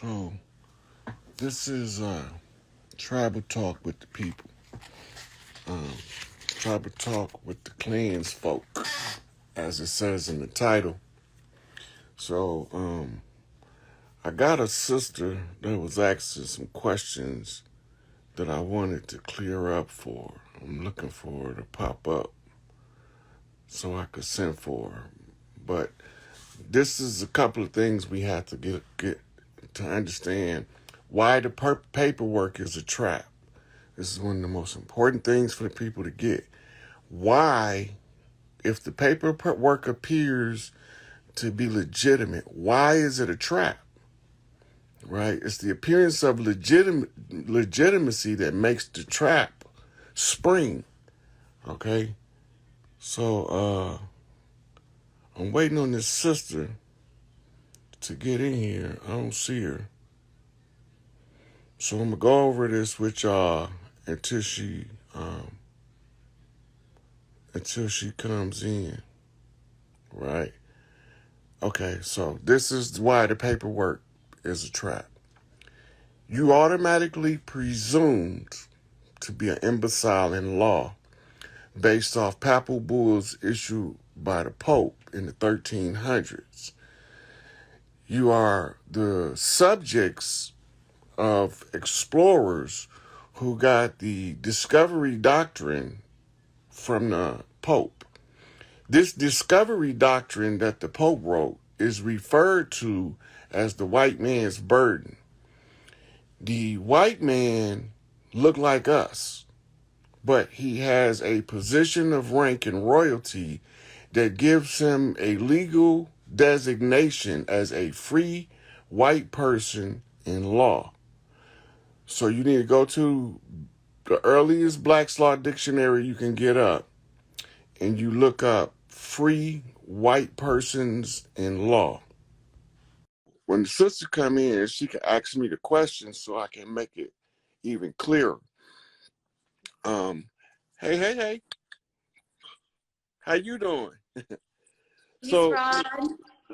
So this is tribal talk with the people. Um, Tribal talk with the clans folk, as it says in the title. So I got a sister that was asking some questions that I wanted to clear up for her. I'm looking for her to pop up so I could send for her. But this is a couple of things we have to get to understand why the paperwork is a trap. This is one of the most important things for the people to get. Why, if the paperwork appears to be legitimate, why is it a trap? Right? It's the appearance of legitimacy that makes the trap spring. Okay? So I'm waiting on this sister to get in here. I don't see her. So I'm gonna go over this with y'all until she comes in. Right? Okay, so this is why the paperwork is a trap. You automatically presumed to be an imbecile in law based off papal bulls issued by the Pope in the 1300s. You are the subjects of explorers who got the discovery doctrine from the Pope. This discovery doctrine that the Pope wrote is referred to as the white man's burden. The white man looked like us, but he has a position of rank and royalty that gives him a legal designation as a free white person in law. So you need to go to the earliest Black's Law dictionary you can get up, and you look up free white persons in law. When the sister come in, she can ask me the questions so I can make it even clearer. Um, hey, how you doing? Peace, So, Rod.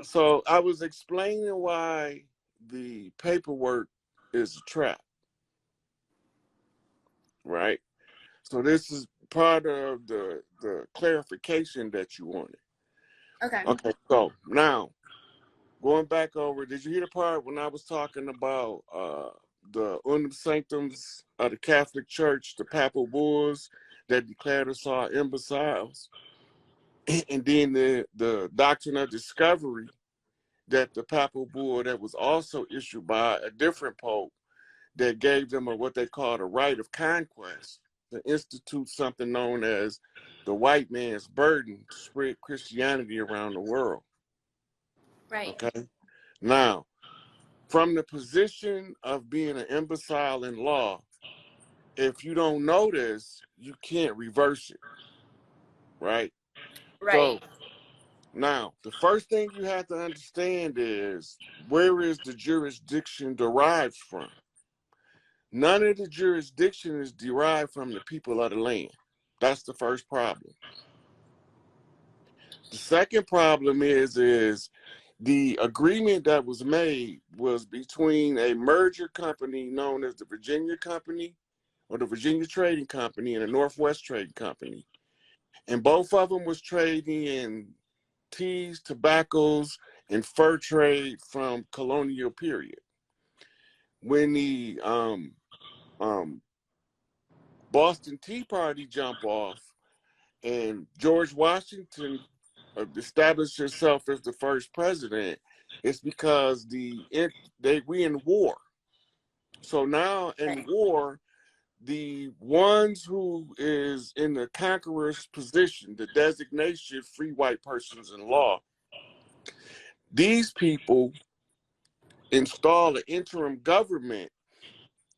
so I was explaining why the paperwork is a trap, right? So this is part of the clarification that you wanted. Okay. Okay, so now going back over, did you hear the part when I was talking about the unum sanctums of the Catholic Church, the papal bulls that declared us all imbeciles? And then the doctrine of discovery that the papal bull that was also issued by a different pope that gave them what they called a right of conquest to institute something known as the white man's burden to spread Christianity around the world. Right. Okay. Now, from the position of being an imbecile in law, if you don't know this, you can't reverse it. Right? Right. So now, the first thing you have to understand is where is the jurisdiction derived from? None of the jurisdiction is derived from the people of the land. That's the first problem. The second problem is the agreement that was made was between a merger company known as the Virginia Company or the Virginia Trading Company and the Northwest Trading Company. And both of them was trading in teas, tobaccos, and fur trade from colonial period. When the Boston Tea Party jump off and George Washington established himself as the first president, it's because we in war. So now in war, the ones who is in the conqueror's position, the designation free white persons in law, these people install an interim government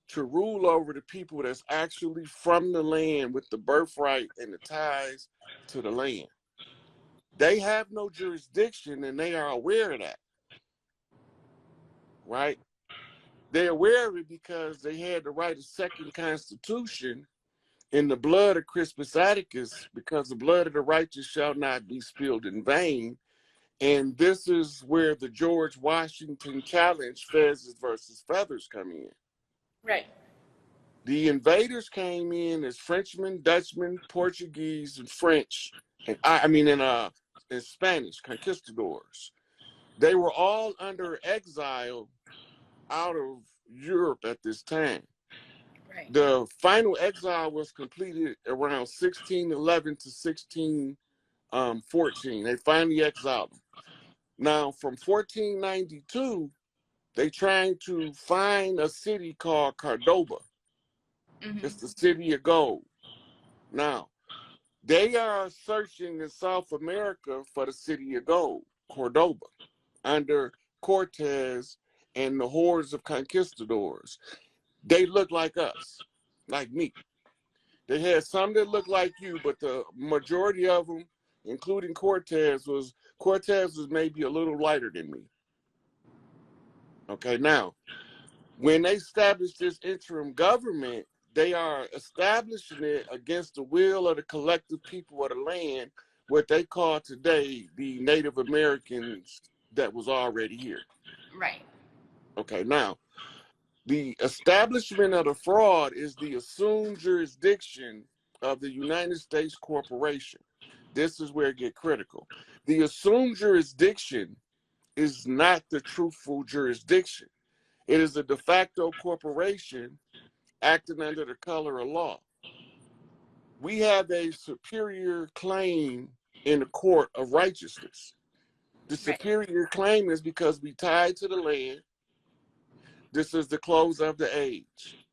to rule over the people that's actually from the land with the birthright and the ties to the land. They have no jurisdiction and they are aware of that, right? They're aware of it because they had to write a second constitution in the blood of Crispus Attucks, because the blood of the righteous shall not be spilled in vain. And this is where the George Washington challenge, Fezes versus Feathers, come in. Right. The invaders came in as Frenchmen, Dutchmen, Portuguese, and French, and in Spanish conquistadors. They were all under exile out of Europe at this time. Right. The final exile was completed around 1611 to 1614. They finally exiled them. Now, from 1492, they trying to find a city called Cordoba. It's the city of gold. Now, they are searching in South America for the city of gold, Cordoba, under Cortez and the hordes of conquistadors. They look like us, like me. They had some that looked like you, but the majority of them, including Cortez was maybe a little lighter than me. Okay, now, when they established this interim government, they are establishing it against the will of the collective people of the land, what they call today the Native Americans that was already here. Right. Okay, now, the establishment of the fraud is the assumed jurisdiction of the United States Corporation. This is where it gets critical. The assumed jurisdiction is not the truthful jurisdiction. It is a de facto corporation acting under the color of law. We have a superior claim in the court of righteousness. The superior claim is because we tied to the land. This is the close of the age.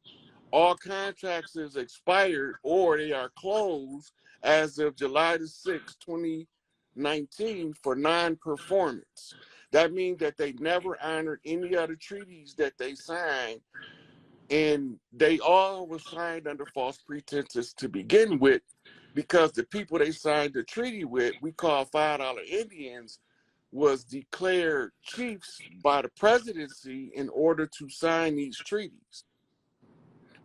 All contracts is expired or they are closed as of July the 6th, 2019 for non-performance. That means that they never honored any other treaties that they signed, and they all were signed under false pretenses to begin with, because the people they signed the treaty with, we call $5 Indians, was declared chiefs by the presidency in order to sign these treaties.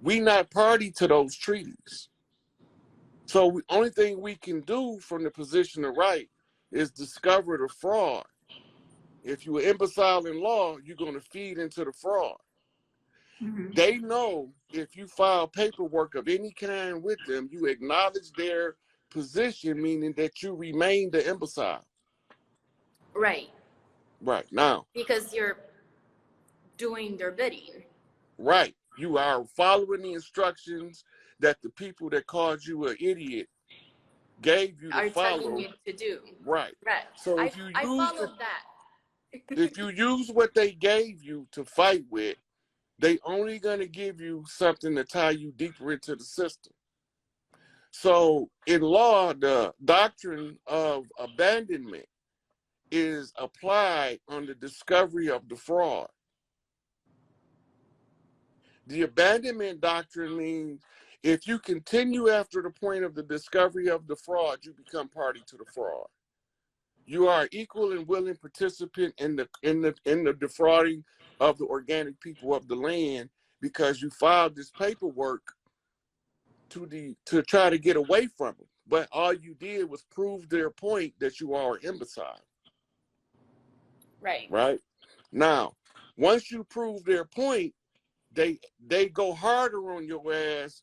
We not party to those treaties. So the only thing we can do from the position of right is discover the fraud. If you're imbecile in law, you're going to feed into the fraud. They know if you file paperwork of any kind with them, you acknowledge their position, meaning that you remain the imbecile. Right. Right. Now. Because you're doing their bidding. Right. You are following the instructions that the people that called you an idiot gave you to follow. Are telling you to do. Right. Right. So I followed that. If you use what they gave you to fight with, they only going to give you something to tie you deeper into the system. So in law, the doctrine of abandonment is applied on the discovery of the fraud. The abandonment doctrine means if you continue after the point of the discovery of the fraud, you become party to the fraud. You are equal and willing participant in the defrauding of the organic people of the land, because you filed this paperwork to try to get away from them. But all you did was prove their point that you are an imbecile. Right. Right? Now, once you prove their point, they go harder on your ass,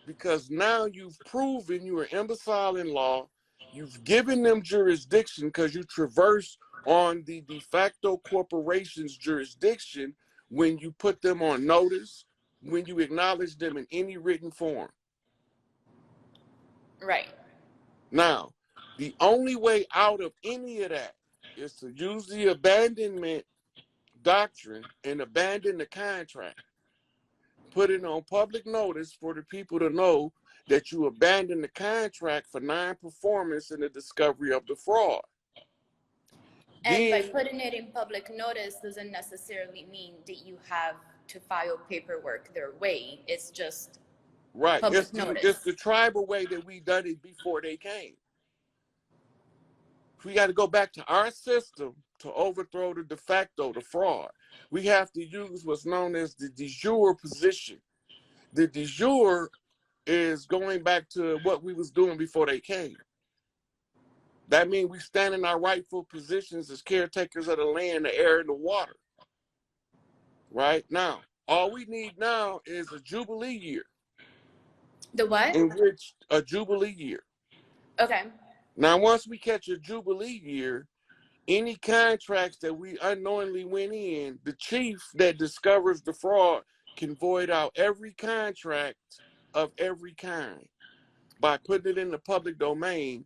because now you've proven you're an imbecile in law. You've given them jurisdiction because you traverse on the de facto corporation's jurisdiction when you put them on notice, when you acknowledge them in any written form. Right. Now, the only way out of any of that is to use the abandonment doctrine and abandon the contract. Put it on public notice for the people to know that you abandon the contract for non-performance in the discovery of the fraud. And by putting it in public notice doesn't necessarily mean that you have to file paperwork their way. It's just right. Public notice. It's the tribal way that we done it before they came. We got to go back to our system to overthrow the de facto, the fraud. We have to use what's known as the de jure position. The de jure is going back to what we was doing before they came. That means we stand in our rightful positions as caretakers of the land, the air, and the water. Right now, all we need now is a Jubilee year. The what? In which a Jubilee year. Okay. Now, once we catch a Jubilee year, any contracts that we unknowingly went in, the chief that discovers the fraud can void out every contract of every kind by putting it in the public domain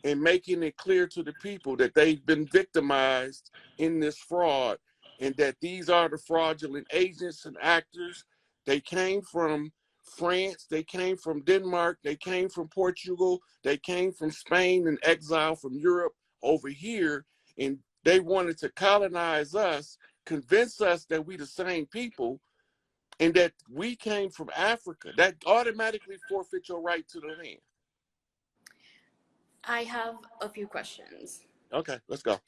and making it clear to the people that they've been victimized in this fraud and that these are the fraudulent agents and actors. They came from France, they came from Denmark, they came from Portugal, they came from Spain in exile from Europe over here, and they wanted to colonize us, convince us that we the same people, and that we came from Africa. That automatically forfeits your right to the land. I have a few questions. Okay, let's go.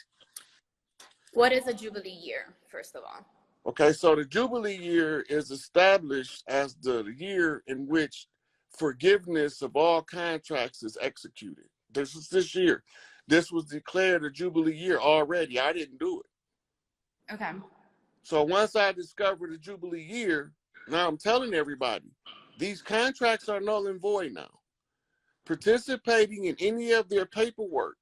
What is a Jubilee year, first of all? Okay, so the Jubilee year is established as the year in which forgiveness of all contracts is executed. This is this year. This was declared a Jubilee year already. I didn't do it. Okay. So once I discovered the Jubilee year, now I'm telling everybody, these contracts are null and void now. Participating in any of their paperwork,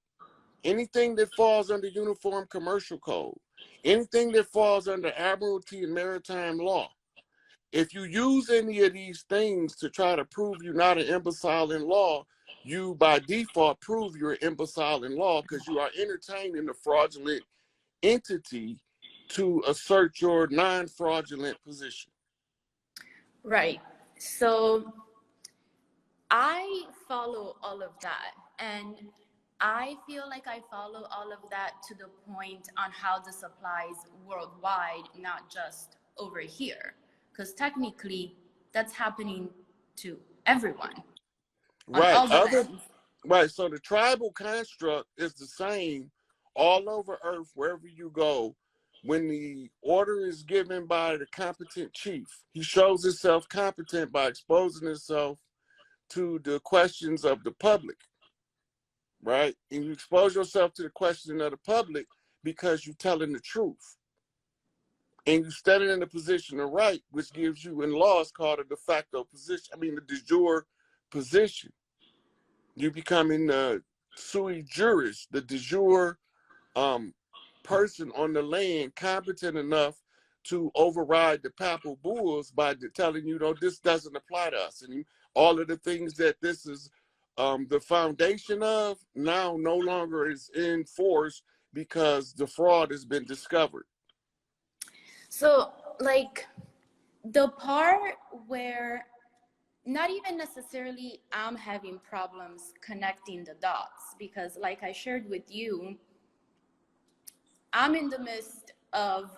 anything that falls under Uniform Commercial Code, anything that falls under Admiralty and Maritime Law, if you use any of these things to try to prove you're not an imbecile in law, you by default prove you're an imbecile in law because you are entertaining a fraudulent entity to assert your non-fraudulent position. Right. So I follow all of that, and I feel like I follow all of that to the point on how this applies worldwide, not just over here, because technically that's happening to everyone. Right. Right. So the tribal construct is the same all over Earth, wherever you go. When the order is given by the competent chief, he shows himself competent by exposing himself to the questions of the public, right? And you expose yourself to the question of the public because you're telling the truth. And you're standing in the position of right, which gives you, in law, it's called a de facto position. I mean, the de jure position. You becoming the sui juris, the de jure person on the land, competent enough to override the papal bulls by telling you, no, this doesn't apply to us. And all of the things that this is the foundation of now no longer is in force because the fraud has been discovered. So, like, the part where not even necessarily I'm having problems connecting the dots, because like I shared with you, I'm in the midst of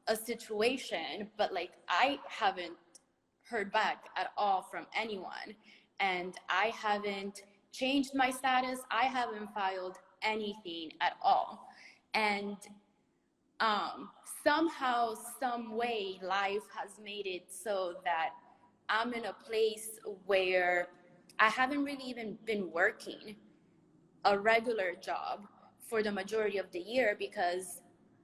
a situation, but like I haven't heard back at all from anyone, and I haven't changed my status. I haven't filed anything at all. And somehow, some way, life has made it so that I'm in a place where I haven't really even been working a regular job for the majority of the year, because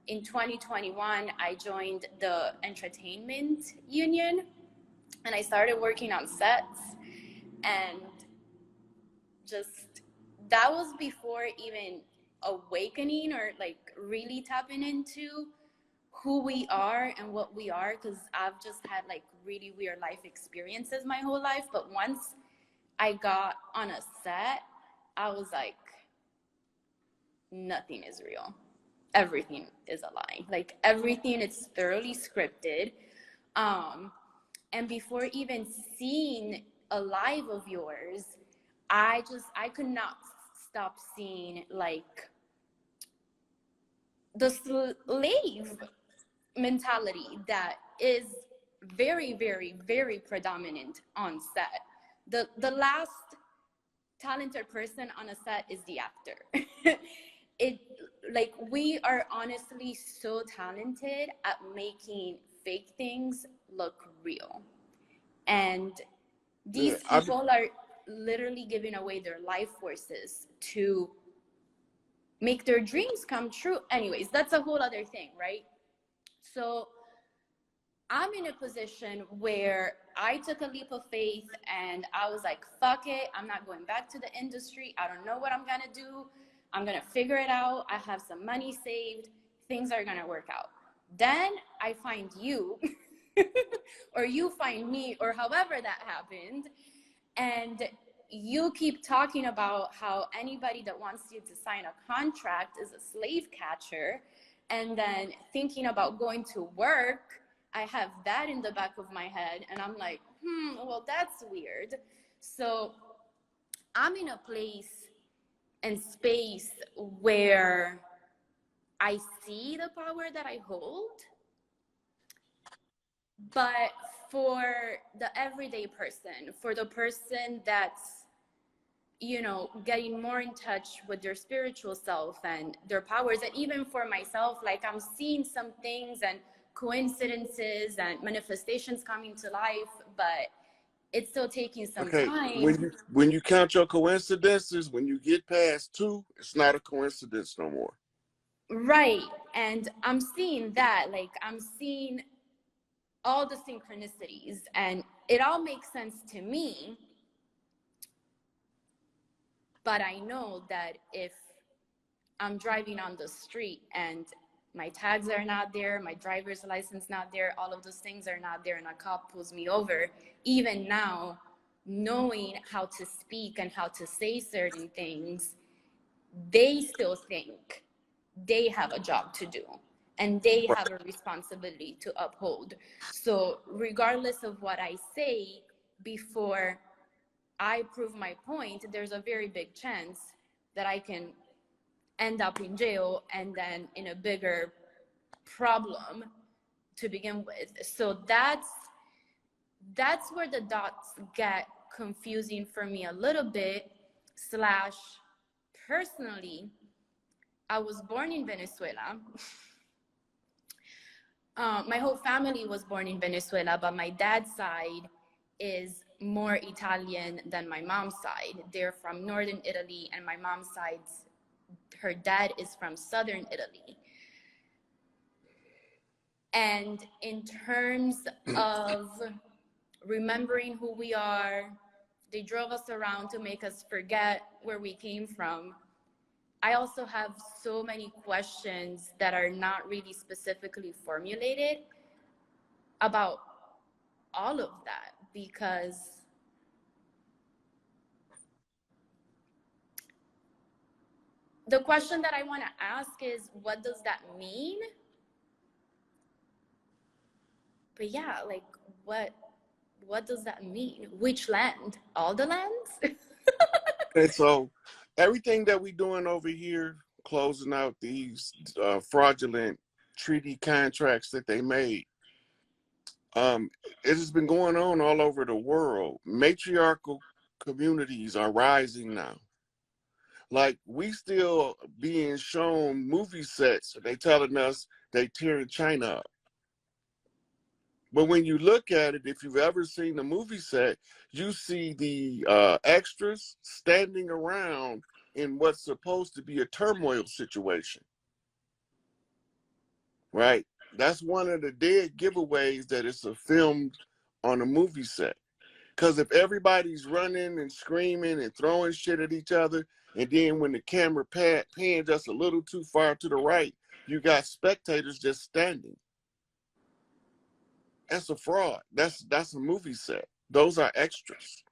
in 2021, I joined the entertainment union and I started working on sets, and just that was before even awakening or like really tapping into who we are and what we are, because I've just had like really weird life experiences my whole life. But once I got on a set, I was like, nothing is real. Everything is a lie. Like everything is thoroughly scripted. And before even seeing a live of yours, I could not stop seeing like the slave mentality that is very, very, very predominant on set. The last talented person on a set is the actor. It like we are honestly so talented at making fake things look real, and these people are literally giving away their life forces to make their dreams come true. Anyways, that's a whole other thing, right? So I'm in a position where I took a leap of faith and I was like, fuck it, I'm not going back to the industry. I don't know what I'm gonna do. I'm gonna figure it out. I have some money saved. Things are gonna work out. Then I find you, or you find me, or however that happened. And you keep talking about how anybody that wants you to sign a contract is a slave catcher. And then thinking about going to work, I have that in the back of my head. And I'm like, well, that's weird. So I'm in a place and space where I see the power that I hold. But for the everyday person, for the person that's, you know, getting more in touch with their spiritual self and their powers, and even for myself, like I'm seeing some things and coincidences and manifestations coming to life, but it's still taking some Okay, time. when you count your coincidences, when you get past two, it's not a coincidence no more. Right. And I'm seeing that, like I'm seeing all the synchronicities, and it all makes sense to me. But I know that if I'm driving on the street and my tags are not there, my driver's license not there, all of those things are not there, and a cop pulls me over, even now, knowing how to speak and how to say certain things, they still think they have a job to do and they have a responsibility to uphold. So regardless of what I say, before I prove my point, there's a very big chance that I can end up in jail and then in a bigger problem to begin with. So that's where the dots get confusing for me a little bit. Slash, personally, I was born in Venezuela. My whole family was born in Venezuela, but my dad's side is more Italian than my mom's side. They're from northern Italy, and my mom's side, her dad is from southern Italy. And in terms of remembering who we are, they drove us around to make us forget where we came from. I also have so many questions that are not really specifically formulated about all of that, because the question that I want to ask is, what does that mean? But yeah, like what does that mean? Which land? All the lands? And so everything that we're doing over here, closing out these fraudulent treaty contracts that they made, it has been going on all over the world. Matriarchal communities are rising now. Like, we still being shown movie sets. They telling us they tearing China up. But when you look at it, if you've ever seen the movie set, you see the extras standing around in what's supposed to be a turmoil situation, right? That's one of the dead giveaways that it's a film on a movie set. Because if everybody's running and screaming and throwing shit at each other, and then when the camera pans just a little too far to the right, you got spectators just standing. That's a fraud. That's a movie set. Those are extras.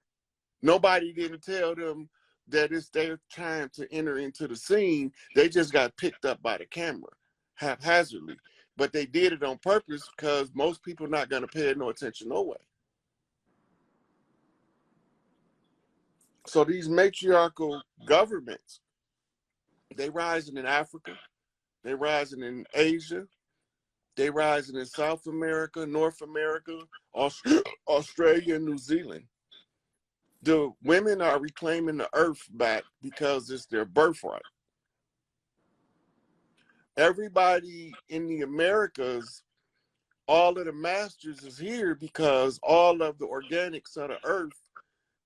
Nobody didn't tell them that it's their time to enter into the scene. They just got picked up by the camera haphazardly. But they did it on purpose because most people are not going to pay no attention no way. So these matriarchal governments, they rising in Africa, they rising in Asia, they rising in South America, North America, Australia, and New Zealand. The women are reclaiming the earth back because it's their birthright. Everybody in the Americas, all of the masters is here because all of the organics of the earth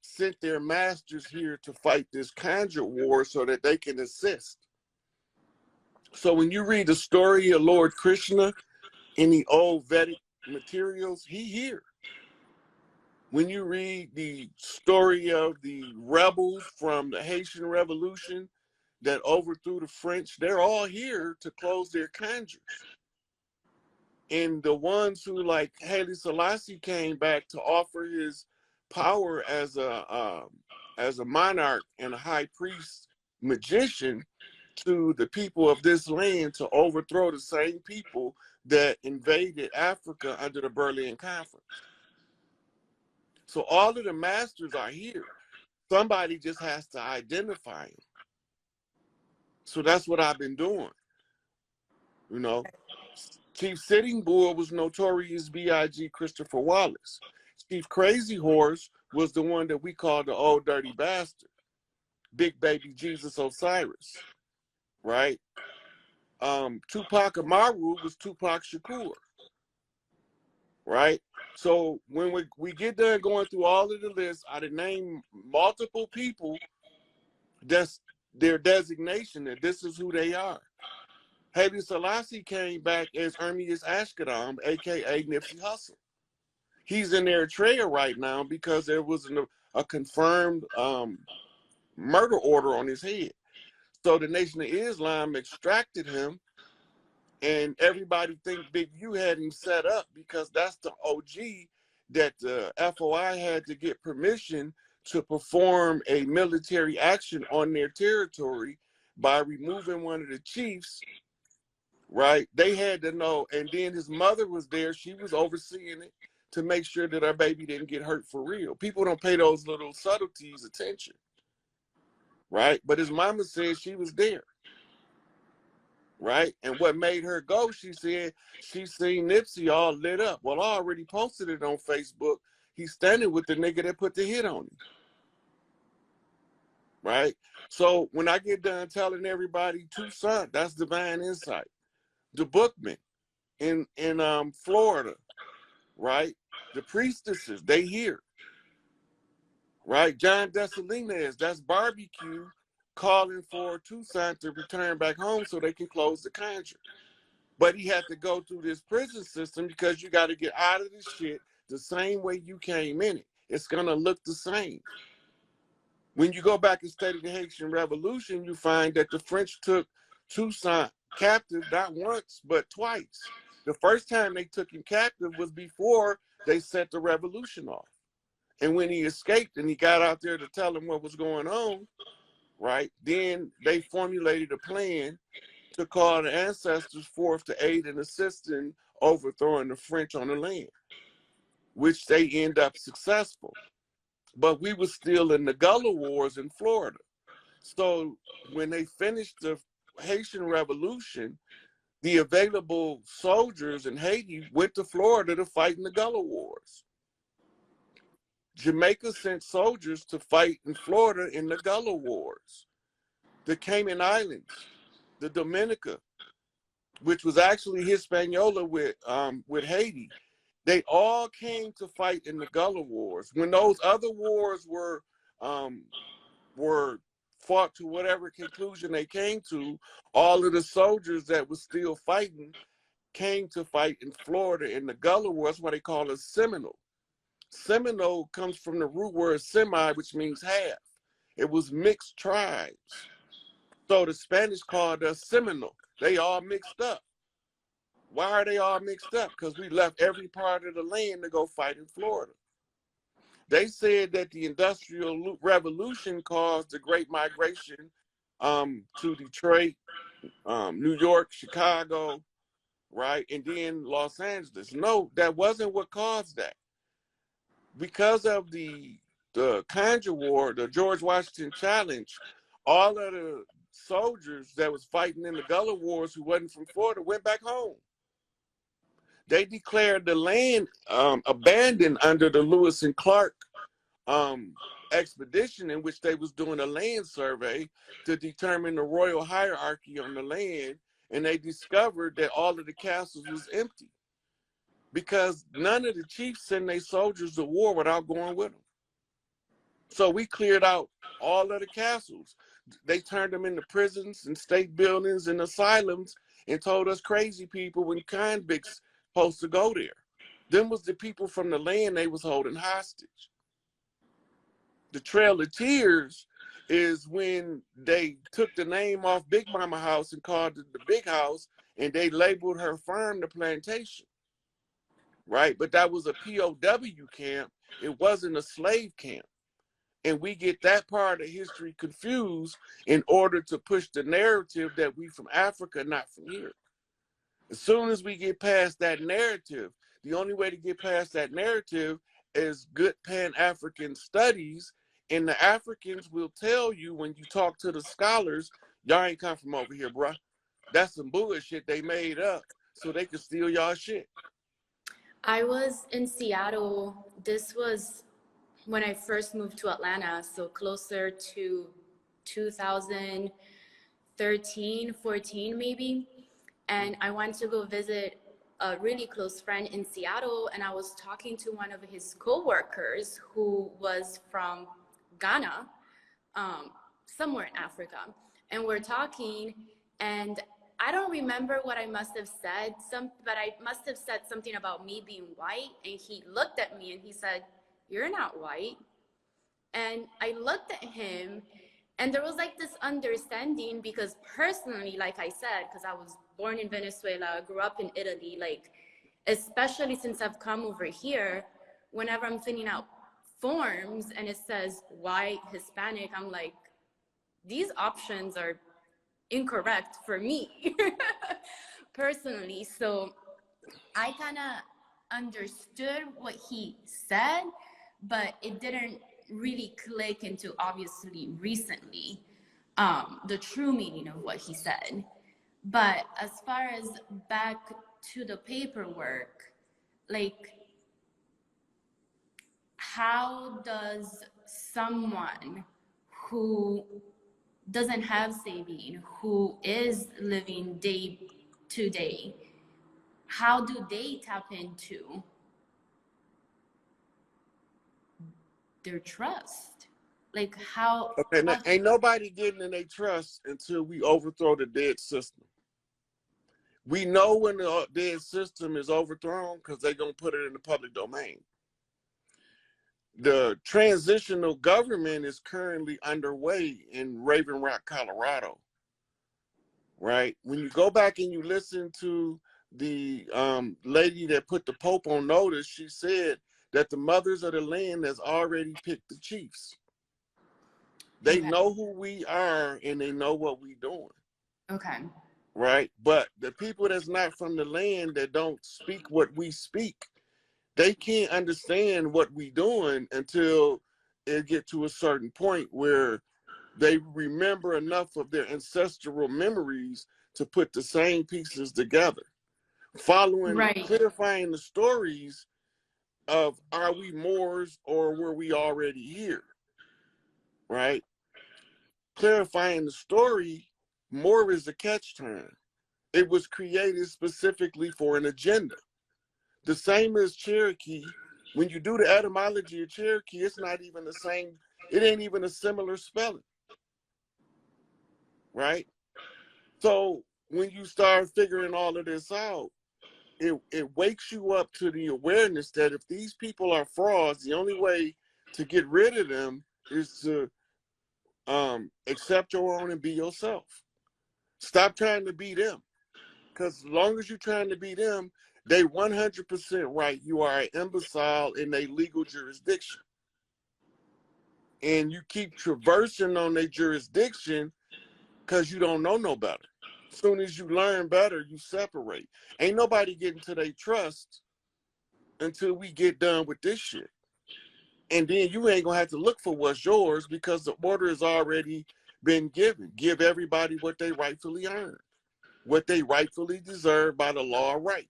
sent their masters here to fight this conjure war so that they can assist. So when you read the story of Lord Krishna in the old Vedic materials, he here. When you read the story of the rebels from the Haitian Revolution that overthrew the French, they're all here to close their conjures. And the ones who, like Haile Selassie, came back to offer his power as a monarch and a high priest magician to the people of this land to overthrow the same people that invaded Africa under the Berlin Conference. So all of the masters are here. Somebody just has to identify them. So that's what I've been doing. You know, Chief Sitting Bull was Notorious B.I.G. Christopher Wallace. Chief Crazy Horse was the one that we called the Old Dirty Bastard. Big Baby Jesus Osiris, right? Tupac Amaru was Tupac Shakur, right? So when we get done going through all of the lists, I done named multiple people. That's their designation, that this is who they are. Haile Selassie came back as Ermias Ashkadam, aka Nipsey Hussle. He's in Eritrea right now because there was a confirmed murder order on his head. So the Nation of Islam extracted him, and everybody think Big U had him set up because that's the OG that the FOI had to get permission to perform a military action on their territory by removing one of the chiefs, right? They had to know, and then his mother was there. She was overseeing it to make sure that our baby didn't get hurt for real. People don't pay those little subtleties attention, right? But his mama said she was there, right? And what made her go, she said she seen Nipsey all lit up. Well, I already posted it on Facebook. He's standing with the nigga that put the hit on him, right? So when I get done telling everybody Toussaint, that's Divine Insight. The Bookman in Florida, right? The Priestesses, they here, right? John Dessalines, that's Barbecue calling for Toussaint to return back home so they can close the conjure. But he had to go through this prison system because you got to get out of this shit the same way you came in it. It's going to look the same. When you go back and study the Haitian Revolution, you find that the French took Toussaint captive not once, but twice. The first time they took him captive was before they set the revolution off. And when he escaped and he got out there to tell them what was going on, right, then they formulated a plan to call the ancestors forth to aid and assist in overthrowing the French on the land, which they end up successful. But we were still in the Gullah Wars in Florida. So when they finished the Haitian Revolution, the available soldiers in Haiti went to Florida to fight in the Gullah Wars. Jamaica sent soldiers to fight in Florida in the Gullah Wars. The Cayman Islands, the Dominica, which was actually Hispaniola with Haiti, they all came to fight in the Gullah Wars. When those other wars were fought to whatever conclusion they came to, all of the soldiers that were still fighting came to fight in Florida in the Gullah Wars. That's why they call it Seminole. Seminole comes from the root word semi, which means half. It was mixed tribes. So the Spanish called us Seminole. They all mixed up. Why are they all mixed up? Because we left every part of the land to go fight in Florida. They said that the Industrial Revolution caused the Great Migration to Detroit, New York, Chicago, right? And then Los Angeles. No, that wasn't what caused that. Because of the Conjure War, the George Washington Challenge, all of the soldiers that was fighting in the Gullah Wars who wasn't from Florida went back home. They declared the land abandoned under the Lewis and Clark expedition, in which they was doing a land survey to determine the royal hierarchy on the land, and they discovered that all of the castles was empty because none of the chiefs sent their soldiers to war without going with them. So we cleared out all of the castles. they turned them into prisons and state buildings and asylums and told us crazy people when convicts supposed to go there. Them was the people from the land they was holding hostage. The Trail of Tears is when they took the name off Big Mama House and called it the Big House, and they labeled her farm the plantation, right? But that was a POW camp. It wasn't a slave camp. And we get that part of history confused in order to push the narrative that we from Africa, not from here. As soon as we get past that narrative, the only way to get past that narrative is good Pan-African studies. And the Africans will tell you when you talk to the scholars, y'all ain't come from over here, bruh. That's some bullshit they made up so they could steal y'all shit. I was in Seattle. This was when I first moved to Atlanta, so closer to 2013, 14 maybe. And I went to go visit a really close friend in Seattle, and I was talking to one of his coworkers who was from Ghana, somewhere in Africa. And we're talking, and I don't remember what I must have said, but I must have said something about me being white. And he looked at me and he said, "You're not white." And I looked at him, and there was like this understanding, because personally, like I said, because I was born in Venezuela, grew up in Italy, like, especially since I've come over here, whenever I'm filling out forms and it says white, Hispanic, I'm like, these options are incorrect for me personally. So I kind of understood what he said, but it didn't really click into, obviously, recently, the true meaning of what he said. But as far as back to the paperwork, like, how does someone who doesn't have saving, who is living day to day, how do they tap into their trust? Like, how? Okay, now, ain't nobody getting in their trust until we overthrow the dead system. We know when the dead system is overthrown because they're going to put it in the public domain. The transitional government is currently underway in Raven Rock, Colorado, right? When you go back and you listen to the lady that put the Pope on notice, she said that the mothers of the land has already picked the chiefs. They know who we are and they know what we doing. Okay. Right? But the people that's not from the land, that don't speak what we speak, they can't understand what we doing until it get to a certain point where they remember enough of their ancestral memories to put the same pieces together. Following, right, clarifying the stories of, are we Moors or were we already here? Right? Clarifying the story, Moor is a catch term. It was created specifically for an agenda. The same as Cherokee. When you do the etymology of Cherokee, it's not even the same. It ain't even a similar spelling. Right? So when you start figuring all of this out, it wakes you up to the awareness that if these people are frauds, the only way to get rid of them is to accept your own and be yourself. Stop trying to be them. Because as long as you're trying to be them, they 100% right. You are an imbecile in a legal jurisdiction. And you keep traversing on their jurisdiction because you don't know no better. As soon as you learn better, you separate. Ain't nobody getting to their trust until we get done with this shit. And then you ain't gonna have to look for what's yours because the order has already been given. Give everybody what they rightfully earn, what they rightfully deserve by the law of right,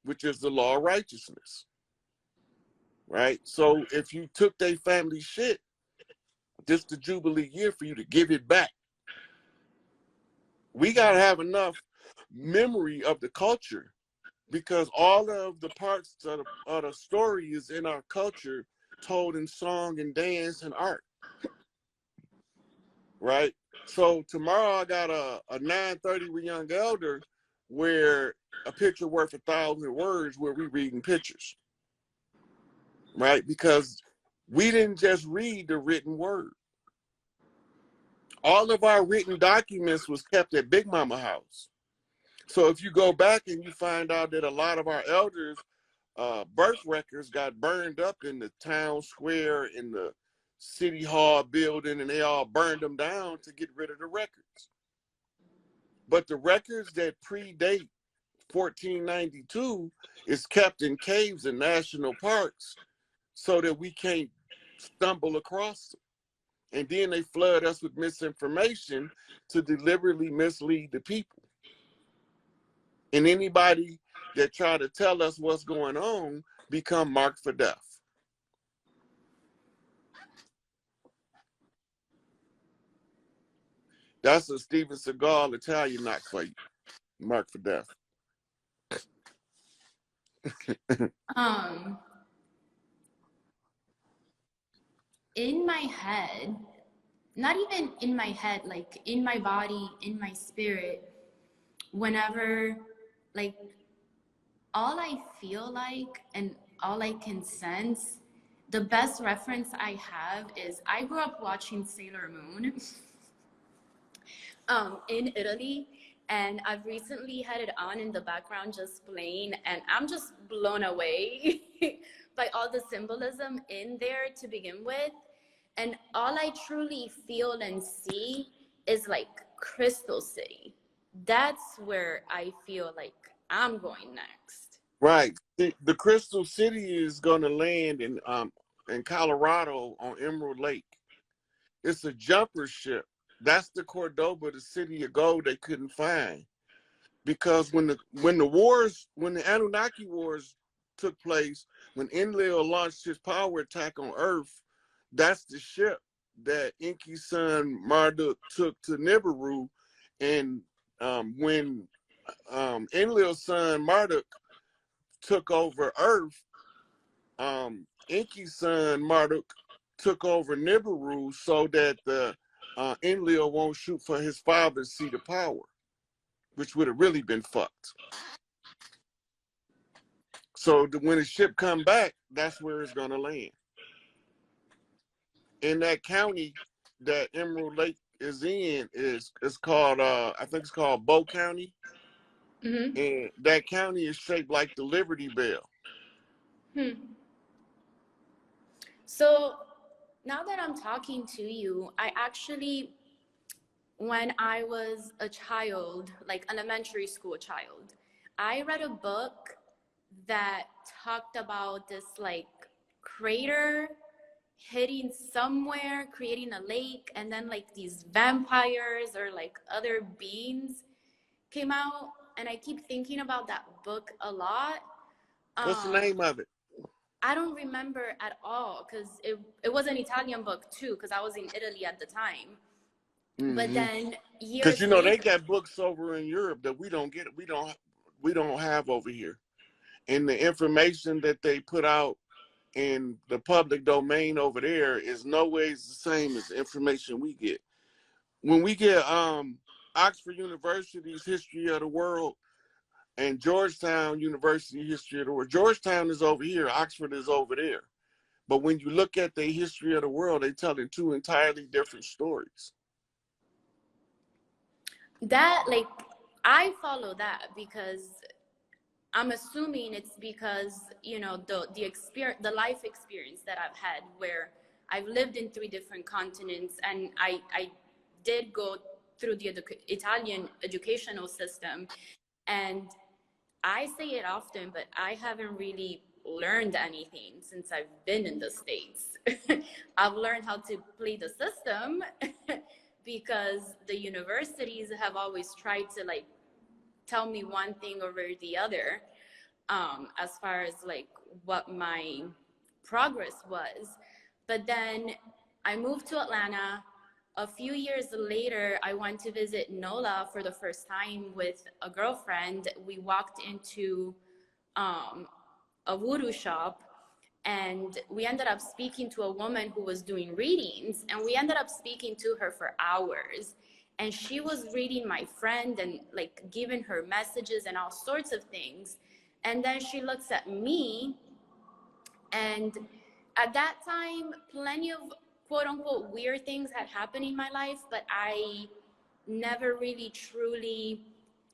which is the law of righteousness. Right? So if you took their family shit, this the Jubilee year for you to give it back. We gotta have enough memory of the culture because all of the parts of the story is in our culture, told in song and dance and art. Right? So tomorrow I got a 9:30 with Young Elder where a picture worth 1,000 words where we reading pictures, right? Because we didn't just read the written word. All of our written documents was kept at Big Mama house. So if you go back and you find out that a lot of our elders' birth records got burned up in the town square, in the city hall building, and they all burned them down to get rid of the records. But the records that predate 1492 is kept in caves and national parks so that we can't stumble across them. And then they flood us with misinformation to deliberately mislead the people. And anybody that try to tell us what's going on become marked for death. That's a Steven Seagal Italian knock for you, marked for death. In my head, not even in my head, like in my body, in my spirit, whenever, like, all I feel like and all I can sense, the best reference I have is I grew up watching Sailor Moon in Italy, and I've recently had it on in the background just playing, and I'm just blown away by all the symbolism in there to begin with. And all I truly feel and see is like Crystal City. That's where I feel like I'm going next. Right. The Crystal City is going to land in Colorado on Emerald Lake. It's a jumper ship. That's the Cordoba, the city of gold they couldn't find. Because when the Anunnaki Wars took place, when Enlil launched his power attack on Earth, that's the ship that Enki's son Marduk took to Nibiru. And when Enlil's son Marduk took over Earth, Enki's son Marduk took over Nibiru so that the Enlil won't shoot for his father's seat of power, which would have really been fucked. So when the ship come back, that's where it's gonna land. In that county that Emerald Lake is in is called I think it's called Bow County. Mm-hmm. And that county is shaped like the Liberty Bell. So now that I'm talking to you, I actually, when I was a child, like elementary school child, I read a book that talked about this like crater hitting somewhere, creating a lake, and then like these vampires or like other beings came out. And I keep thinking about that book a lot. What's the name of it? I don't remember at all because it was an Italian book too, because I was in Italy at the time. Mm-hmm. But then years because later, they got books over in Europe that we don't get. We don't have over here, and the information that they put out in the public domain over there is no ways the same as the information we get. When we get Oxford University's History of the World and Georgetown University History of the World, Georgetown is over here, Oxford is over there. But when you look at the history of the world, they're telling two entirely different stories. That, like, I follow that because I'm assuming it's because, you know, the experience, the life experience that I've had where I've lived in 3 different continents, and I did go through the Italian educational system. And I say it often, but I haven't really learned anything since I've been in the States. I've learned how to play the system because the universities have always tried to like tell me one thing over the other, as far as like what my progress was. But then I moved to Atlanta. A few years later, I went to visit NOLA for the first time with a girlfriend. We walked into a voodoo shop, And we ended up speaking to a woman who was doing readings, and we ended up speaking to her for hours. And she was reading my friend and like giving her messages and all sorts of things. And then she looks at me, and at that time, plenty of quote unquote weird things had happened in my life, but I never really truly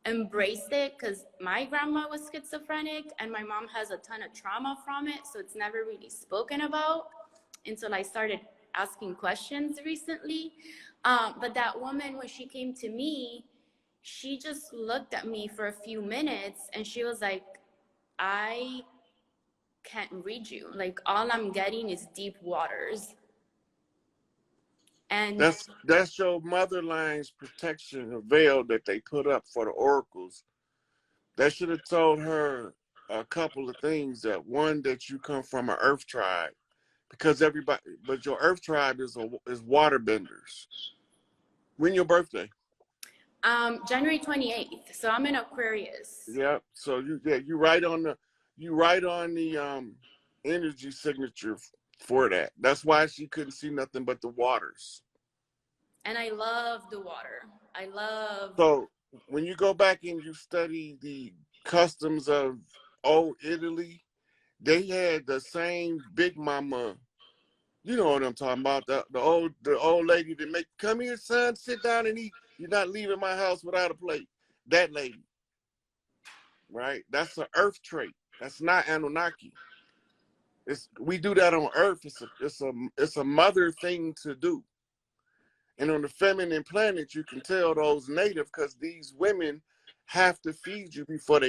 embraced it because my grandma was schizophrenic and my mom has a ton of trauma from it. So it's never really spoken about until I started asking questions recently. But that woman, when she came to me, she just looked at me for a few minutes and she was like, I can't read you. Like, all I'm getting is deep waters. And That's your mother line's protection, a veil that they put up for the oracles. That should have told her a couple of things. That one, that you come from an earth tribe, because everybody, but your earth tribe is water benders. When your birthday? January 28th. So I'm in Aquarius. Yep. So you write on the energy signature for that. That's why she couldn't see nothing but the waters. And I love the water. I love. So when you go back and you study the customs of old Italy, they had the same Big Mama. You know what I'm talking about? The old lady that make, come here, son, sit down and eat. You're not leaving my house without a plate. That lady, right? That's an Earth trait. That's not Anunnaki. We do that on Earth. It's a mother thing to do. And on the feminine planet, you can tell those native, because these women have to feed you before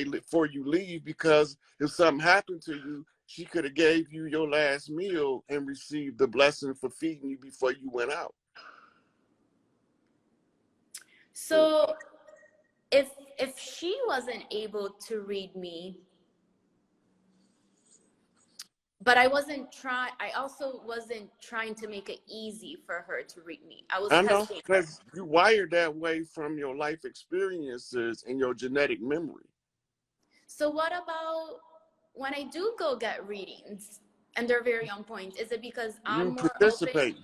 you leave, because if something happened to you, she could have gave you your last meal and received the blessing for feeding you before you went out. So if she wasn't able to read me, but I also wasn't trying to make it easy for her to read me. I know, because you wired that way from your life experiences and your genetic memory. So what about when I do go get readings and they're very on point? Is it because I'm more open?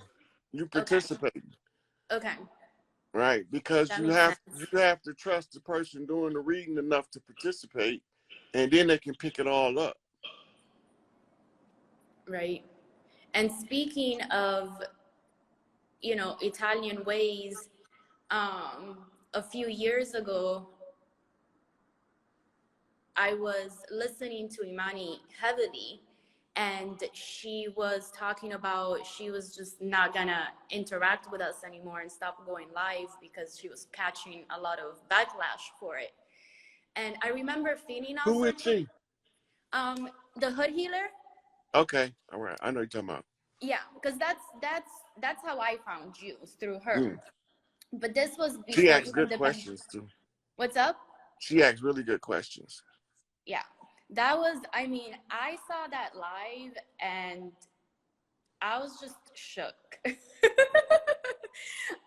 You participate. Okay. Right, because That you makes have sense. to trust the person doing the reading enough to participate, and then they can pick it all up. Right. And speaking of, Italian ways, a few years ago, I was listening to Imani heavily, and she was talking about she was just not gonna interact with us anymore and stop going live because she was catching a lot of backlash for it. And I remember feeling Who also is she? The Hood Healer. Okay, all right, I know you're talking about. Yeah, because that's how I found you, through her. But this was She before asks even good the questions too. What's up? She asks really good questions. Yeah, that was. I mean, I saw that live and I was just shook.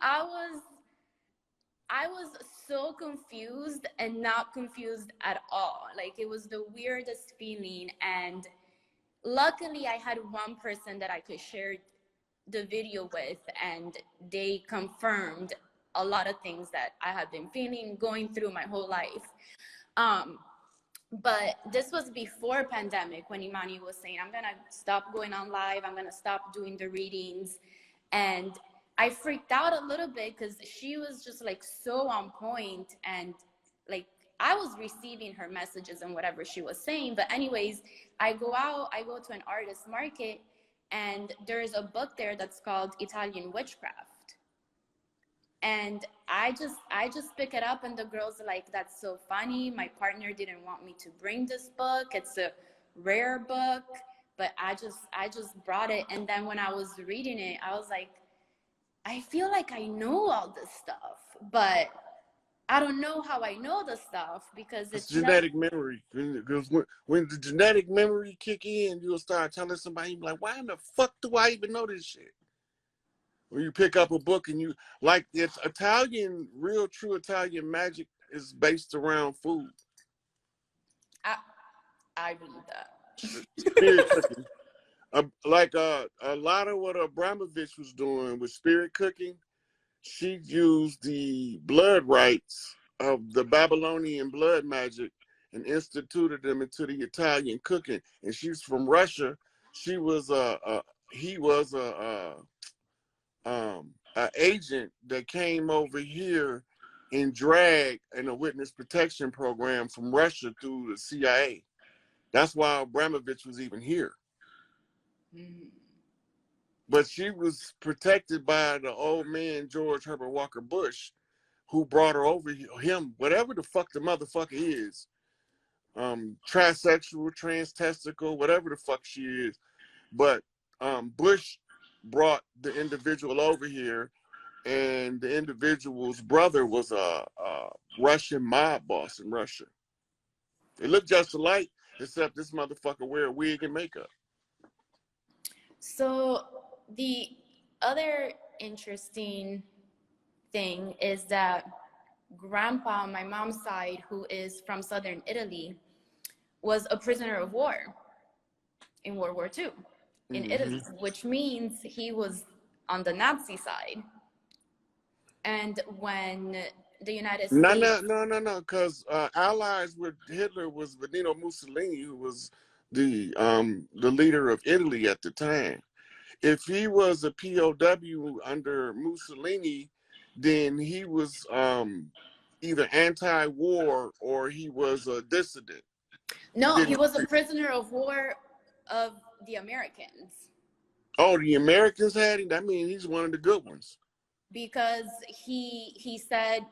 I was so confused, and not confused at all. Like, it was the weirdest feeling. And luckily I had one person that I could share the video with, and they confirmed a lot of things that I had been feeling, going through my whole life. But this was before pandemic, when Imani was saying, I'm gonna stop going on live, I'm gonna stop doing the readings. And I freaked out a little bit because she was just like so on point, and like I was receiving her messages and whatever she was saying. But anyways, I go to an artist market, and there's a book there that's called Italian Witchcraft. And I just pick it up, and the girls are like, that's so funny. My partner didn't want me to bring this book. It's a rare book, but I just brought it. And then when I was reading it, I was like, I feel like I know all this stuff, but I don't know how I know the stuff, because it's genetic memory. Because when the genetic memory kick in, you'll start telling somebody, you'll be like, why in the fuck do I even know this shit? When you pick up a book and you, like, it's Italian, real true Italian magic is based around food. I believe that. Spirit cooking. Like a lot of what Abramovich was doing with spirit cooking, she used the blood rights of the Babylonian blood magic and instituted them into the Italian cooking. And she's from Russia. She was he was a agent that came over here in drag in a witness protection program from Russia through the CIA. That's why Abramovich was even here. Mm. But she was protected by the old man George Herbert Walker Bush, who brought her over him, whatever the fuck the motherfucker is, trisexual, trans-testicle, whatever the fuck she is. But Bush brought the individual over here, and the individual's brother was a Russian mob boss in Russia. They look just alike, except this motherfucker wear a wig and makeup. So the other interesting thing is that grandpa on my mom's side, who is from southern Italy, was a prisoner of war in World War II in Italy, which means he was on the Nazi side. And when the United States... No, because allies with Hitler was Benito Mussolini, who was the leader of Italy at the time. If he was a POW under Mussolini, then he was either anti-war or he was a dissident. No, he was a prisoner of war of the Americans. Oh, the Americans had him? That means he's one of the good ones. Because he said,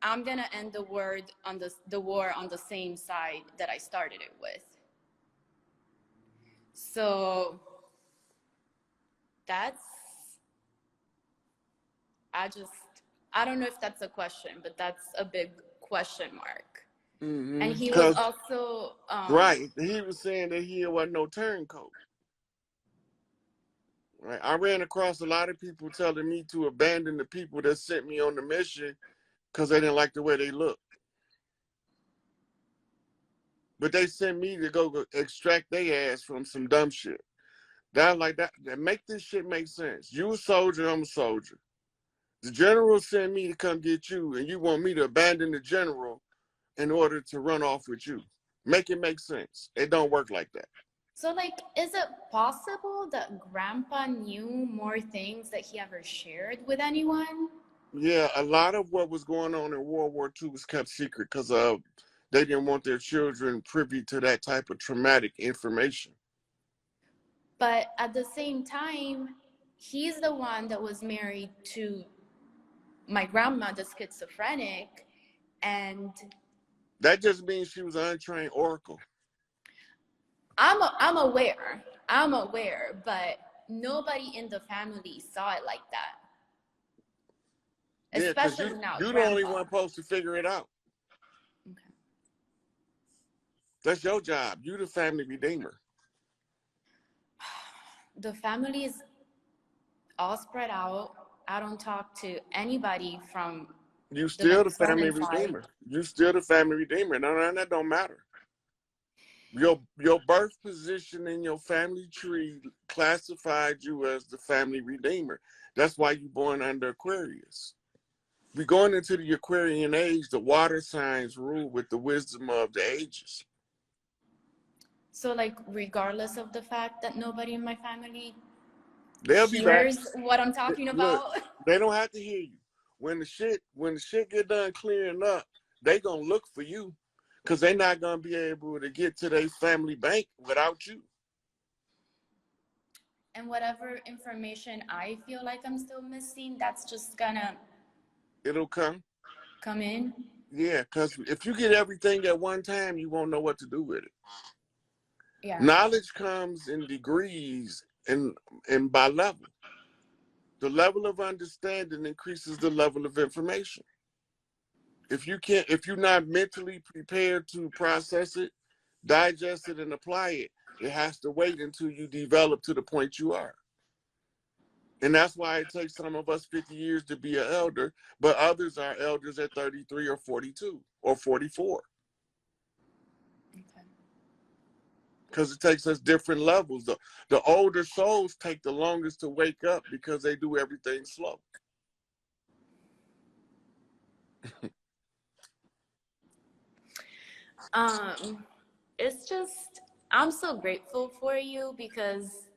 I'm gonna end the war on the same side that I started it with. So that's, I don't know if that's a question, but that's a big question mark. Mm-hmm. And he was also right. He was saying that he wasn't no turncoat. Right. I ran across a lot of people telling me to abandon the people that sent me on the mission because they didn't like the way they looked. But they sent me to go extract their ass from some dumb shit. That like that make this shit make sense. You a soldier, I'm a soldier. The general sent me to come get you, and you want me to abandon the general in order to run off with you. Make it make sense. It don't work like that. So, like, is it possible that Grandpa knew more things that he ever shared with anyone? Yeah, a lot of what was going on in World War II was kept secret because they didn't want their children privy to that type of traumatic information. But at the same time, he's the one that was married to my grandma, the schizophrenic, and that just means she was an untrained oracle. I'm aware, but nobody in the family saw it like that. Yeah, especially now. You're the only one supposed to figure it out. Okay. That's your job. You're the family redeemer. The family is all spread out. I don't talk to anybody from. You still the family redeemer. You still the family redeemer. No, that don't matter. Your birth position in your family tree classified you as the family redeemer. That's why you're born under Aquarius. We're going into the Aquarian age. The water signs rule with the wisdom of the ages. So, like, regardless of the fact that nobody in my family hears what I'm talking about, look, they don't have to hear you. When the shit get done clearing up, they gonna look for you. Because they're not going to be able to get to their family bank without you. And whatever information I feel like I'm still missing, that's just gonna... It'll come in? Yeah, because if you get everything at one time, you won't know what to do with it. Yeah. Knowledge comes in degrees and by level. The level of understanding increases the level of information. If you're not mentally prepared to process it, digest it, and apply it, it has to wait until you develop to the point you are. And that's why it takes some of us 50 years to be an elder, but others are elders at 33 or 42 or 44. because it takes us different levels. The older souls take the longest to wake up because they do everything slow. It's just, I'm so grateful for you because,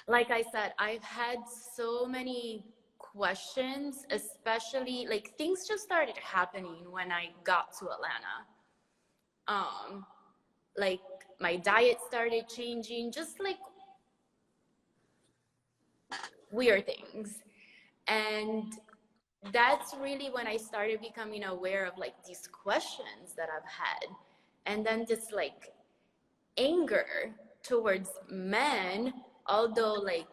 like I said, I've had so many questions, especially like things just started happening when I got to Atlanta. Like my diet started changing, just like weird things. And that's really when I started becoming aware of like these questions that I've had. And then this like anger towards men, although like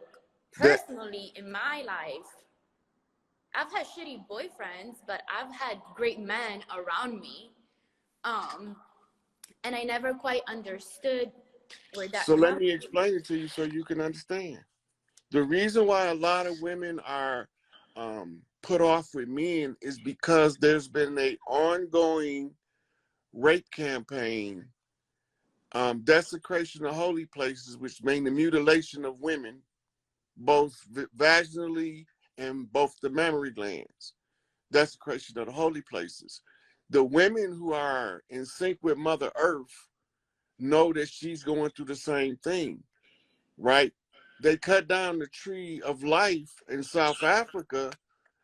That personally in my life, I've had shitty boyfriends, but I've had great men around me. Um, and I never quite understood where so that let comes me explain it to you so you can understand. The reason why a lot of women are put off with men is because there's been a ongoing rape campaign, desecration of holy places, which mean the mutilation of women, both vaginally and both the mammary glands, desecration of the holy places. The women who are in sync with Mother Earth know that she's going through the same thing, right? They cut down the tree of life in South Africa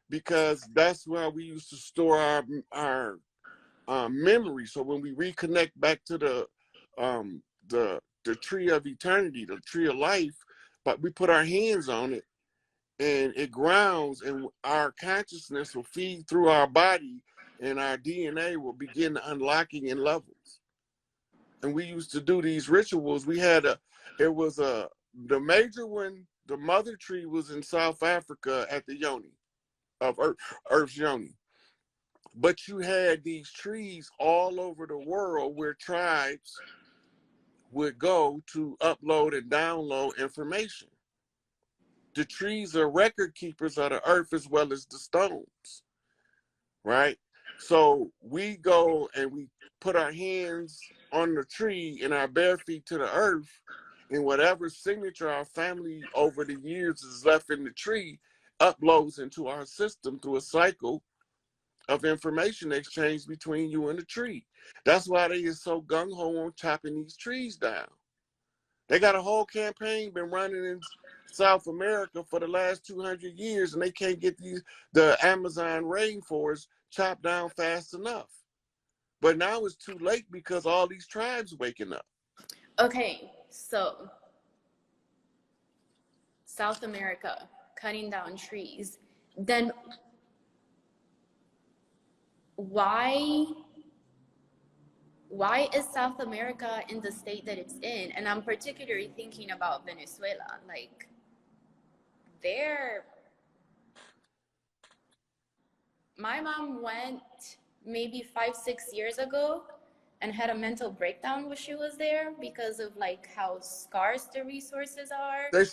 because that's where we used to store our memory. So when we reconnect back to um, the tree of eternity, the tree of life, but we put our hands on it and it grounds, and our consciousness will feed through our body, and our DNA will begin unlocking in levels. And we used to do these rituals. It was the major one, the mother tree was in South Africa at the Yoni of Earth's Yoni. But you had these trees all over the world where tribes would go to upload and download information. The trees are record keepers of the earth as well as the stones, right? So we go and we put our hands on the tree and our bare feet to the earth, and whatever signature our family over the years is left in the tree uploads into our system through a cycle of information exchange between you and the tree. That's why they is so gung-ho on chopping these trees down. They got a whole campaign been running in South America for the last 200 years, and they can't get the Amazon rainforest chopped down fast enough. But now it's too late because all these tribes waking up. Okay, so South America cutting down trees, then why is South America in the state that it's in? And I'm particularly thinking about Venezuela. Like, my mom went maybe 5-6 years ago and had a mental breakdown when she was there because of like how scarce the resources are. They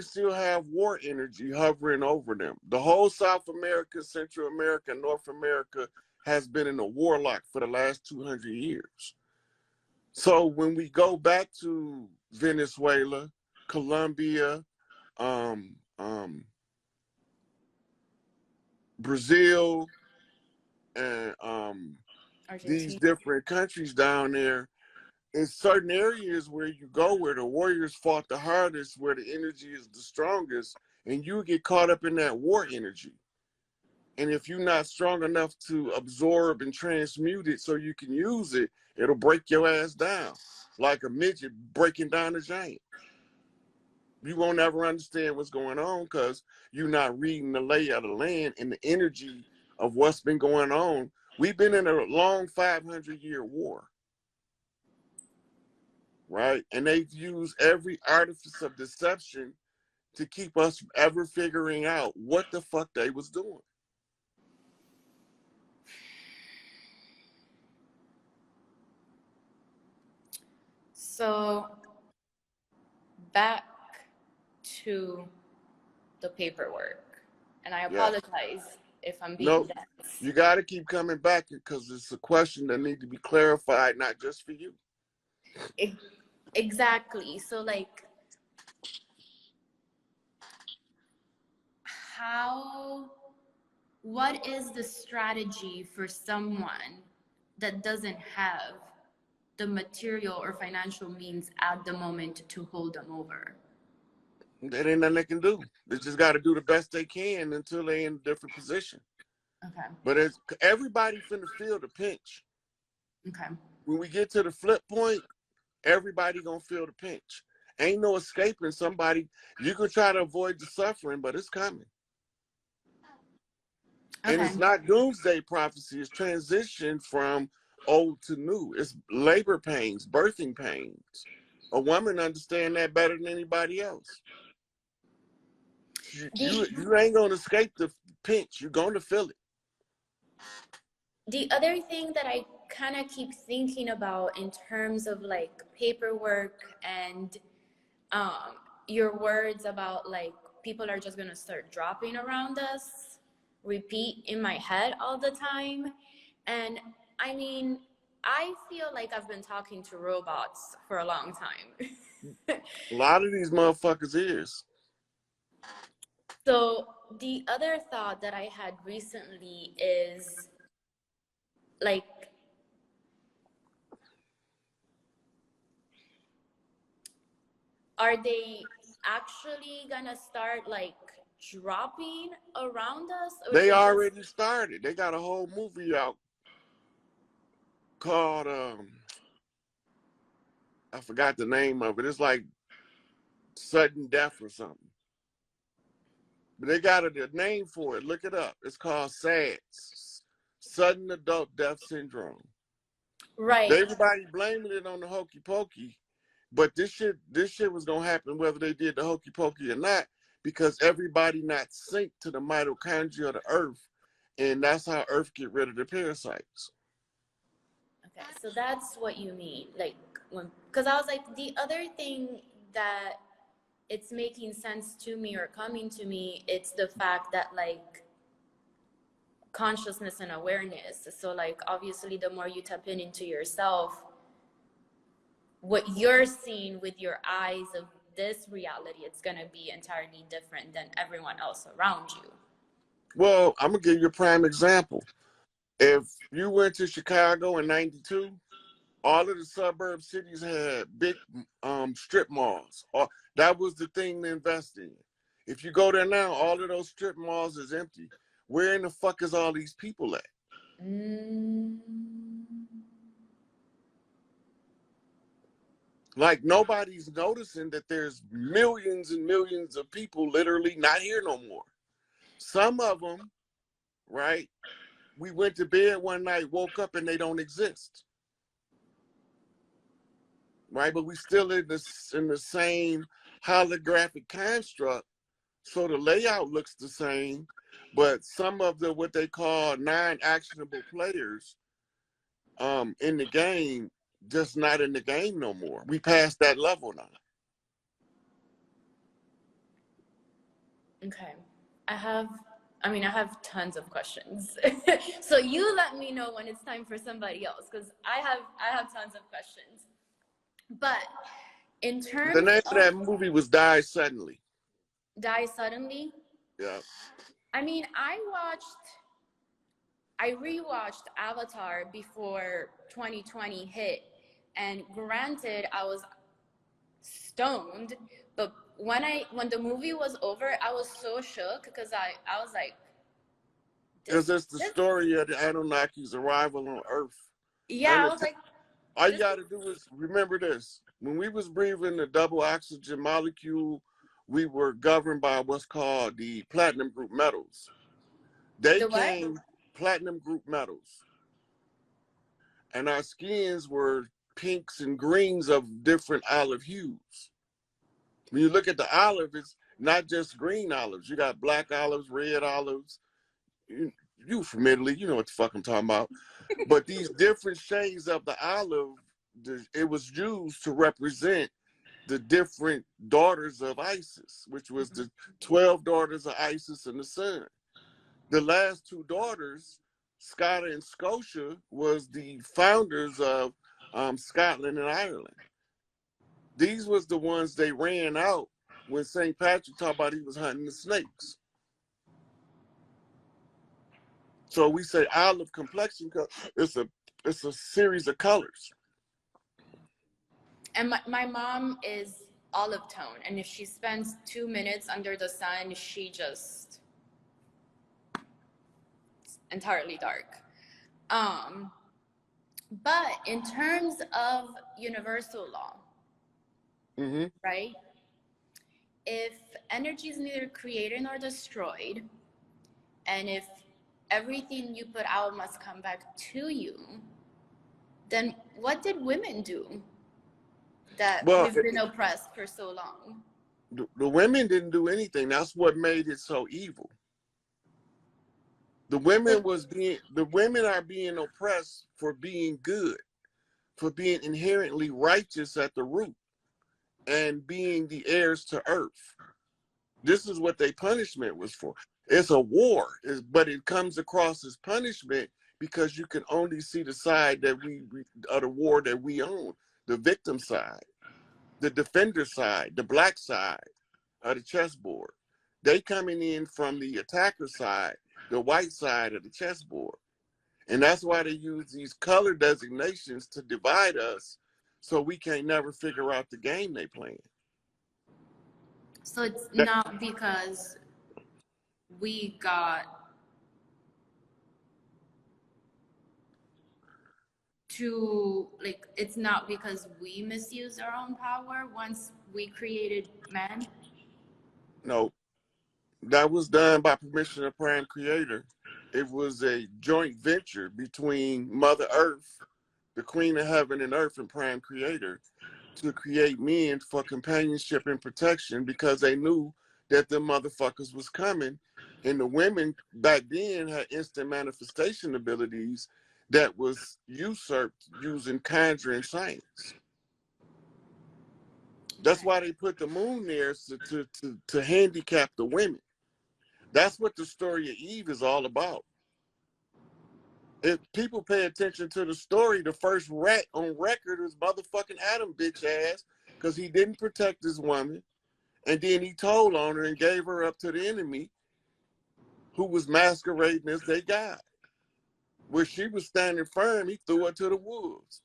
still have war energy hovering over them. The whole South America, Central America, North America has been in a warlock for the last 200 years. So when we go back to Venezuela, Colombia, um, um, Brazil, and these Argentina. different countries down there, in certain areas where you go, where the warriors fought the hardest, where the energy is the strongest, and you get caught up in that war energy. And if you're not strong enough to absorb and transmute it so you can use it, it'll break your ass down like a midget breaking down a giant. You won't ever understand what's going on because you're not reading the lay of the land and the energy of what's been going on. We've been in a long 500-year war, right? And they've used every artifice of deception to keep us ever figuring out what the fuck they was doing. So back to the paperwork. And I Yeah. apologize if I'm being No, dense. you got to keep coming back because it's a question that needs to be clarified, not just for you. Exactly. So like, how, what is the strategy for someone that doesn't have the material or financial means at the moment to hold them over? That ain't nothing they can do. They just got to do the best they can until they in a different position. Okay. But it's, everybody finna feel the pinch. Okay. When we get to the flip point, everybody gonna feel the pinch. Ain't no escaping somebody. You can try to avoid the suffering, but it's coming. And Okay. it's not doomsday prophecy. It's transition from old to new. It's labor pains, birthing pains. A woman understand that better than anybody else. You ain't gonna escape the pinch. You're gonna feel it. The other thing that I kind of keep thinking about in terms of like paperwork and um, your words about like people are just gonna start dropping around us, repeat in my head all the time. And I mean, I feel like I've been talking to robots for a long time. A lot of these motherfuckers is. So the other thought that I had recently is like, are they actually gonna start like dropping around us, or is They it just already started. They got a whole movie out called I forgot the name of it. It's like Sudden Death or something. But they got a name for it. Look it up. It's called SADS, Sudden Adult Death Syndrome. right? Everybody blaming it on the hokey pokey, but this shit was gonna happen whether they did the hokey pokey or not, because everybody not synced to the mitochondria of the earth, and that's how Earth get rid of the parasites. Okay, so that's what you mean, like when, because I was like, the other thing that it's making sense to me or coming to me, it's the fact that like consciousness and awareness. So like obviously the more you tap in into yourself, what you're seeing with your eyes of this reality, it's gonna be entirely different than everyone else around you. Well, I'm gonna give you a prime example. If you went to Chicago in '92, all of the suburb cities had big strip malls. That was the thing to invest in. If you go there now, all of those strip malls is empty. Where in the fuck is all these people at? Mm. Like, nobody's noticing that there's millions and millions of people literally not here no more. Some of them, right? We went to bed one night, woke up, and they don't exist. Right? But we still in the same holographic construct. So the layout looks the same, but some of the what they call non-actionable players in the game just not in the game no more. We passed that level now. Okay. I have tons of questions. So you let me know when it's time for somebody else, because I have tons of questions. But in The terms name of of that movie was Die Suddenly. Die Suddenly, Yeah. I mean, I rewatched Avatar before 2020 hit, and granted, I was stoned, but when the movie was over, I was so shook because I was like, Because this it's the this story of the Anunnaki's arrival on Earth. yeah, And I was like, all you this got to do is remember this. When we was breathing the double oxygen molecule, we were governed by what's called the platinum group metals. They the what? came platinum group metals. And our skins were pinks and greens of different olive hues. When you look at the olive, it's not just green olives. You got black olives, red olives. You familiar, you know what the fuck I'm talking about. But these different shades of the olive, it was used to represent the different daughters of Isis, which was the 12 daughters of Isis and the sun. The last two daughters, Scotta and Scotia, was the founders of Scotland and Ireland. These was the ones they ran out when St. Patrick talked about he was hunting the snakes. So we say olive complexion because it's a series of colors. And my mom is olive tone, and if she spends 2 minutes under the sun, she just entirely dark. But in terms of universal law, Mm-hmm. right? If energy is neither created nor destroyed, and if everything you put out must come back to you, then what did women do that Well, we've been oppressed for so long? the women didn't do anything. That's what made it so evil. The women are being oppressed for being good, for being inherently righteous at the root, and being the heirs to earth. This is what their punishment was for. It's a war, but it comes across as punishment because you can only see the side that we of the war that we own, the victim side, the defender side, the black side of the chessboard. They coming in from the attacker side, the white side of the chessboard. And that's why they use these color designations to divide us so we can't never figure out the game they playing. So it's not because we got to, like, it's not because we misused our own power once we created man. No, that was done by permission of Prime Creator. It was a joint venture between Mother Earth, the Queen of Heaven and Earth, and Prime Creator to create men for companionship and protection because they knew that the motherfuckers was coming. And the women back then had instant manifestation abilities that was usurped using conjuring science. That's why they put the moon there to handicap the women. That's what the story of Eve is all about. If people pay attention to the story, the first rat on record was motherfucking Adam, bitch ass, because he didn't protect his woman. And then he told on her and gave her up to the enemy who was masquerading as their God. Where she was standing firm, he threw her to the wolves.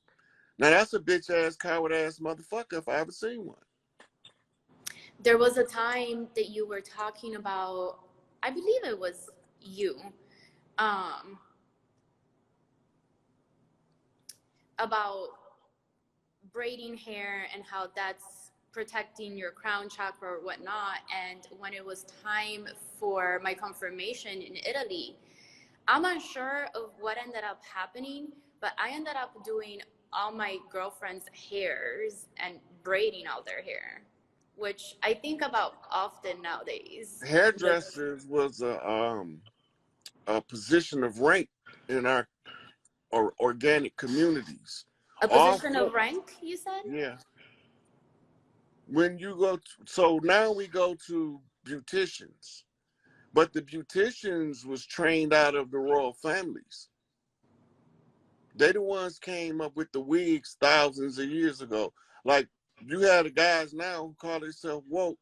Now that's a bitch ass, coward ass motherfucker if I ever seen one. There was a time that you were talking about, I believe it was you, about braiding hair and how that's protecting your crown chakra or whatnot. And when it was time for my confirmation in Italy, I'm unsure of what ended up happening, but I ended up doing all my girlfriends' hairs and braiding out their hair, which I think about often nowadays. Hairdressers was a position of rank in our organic communities. A position of rank, you said? Yeah. When you go so now we go to beauticians, but the beauticians was trained out of the royal families. They the ones came up with the wigs thousands of years ago. Like you had the guys now who call themselves woke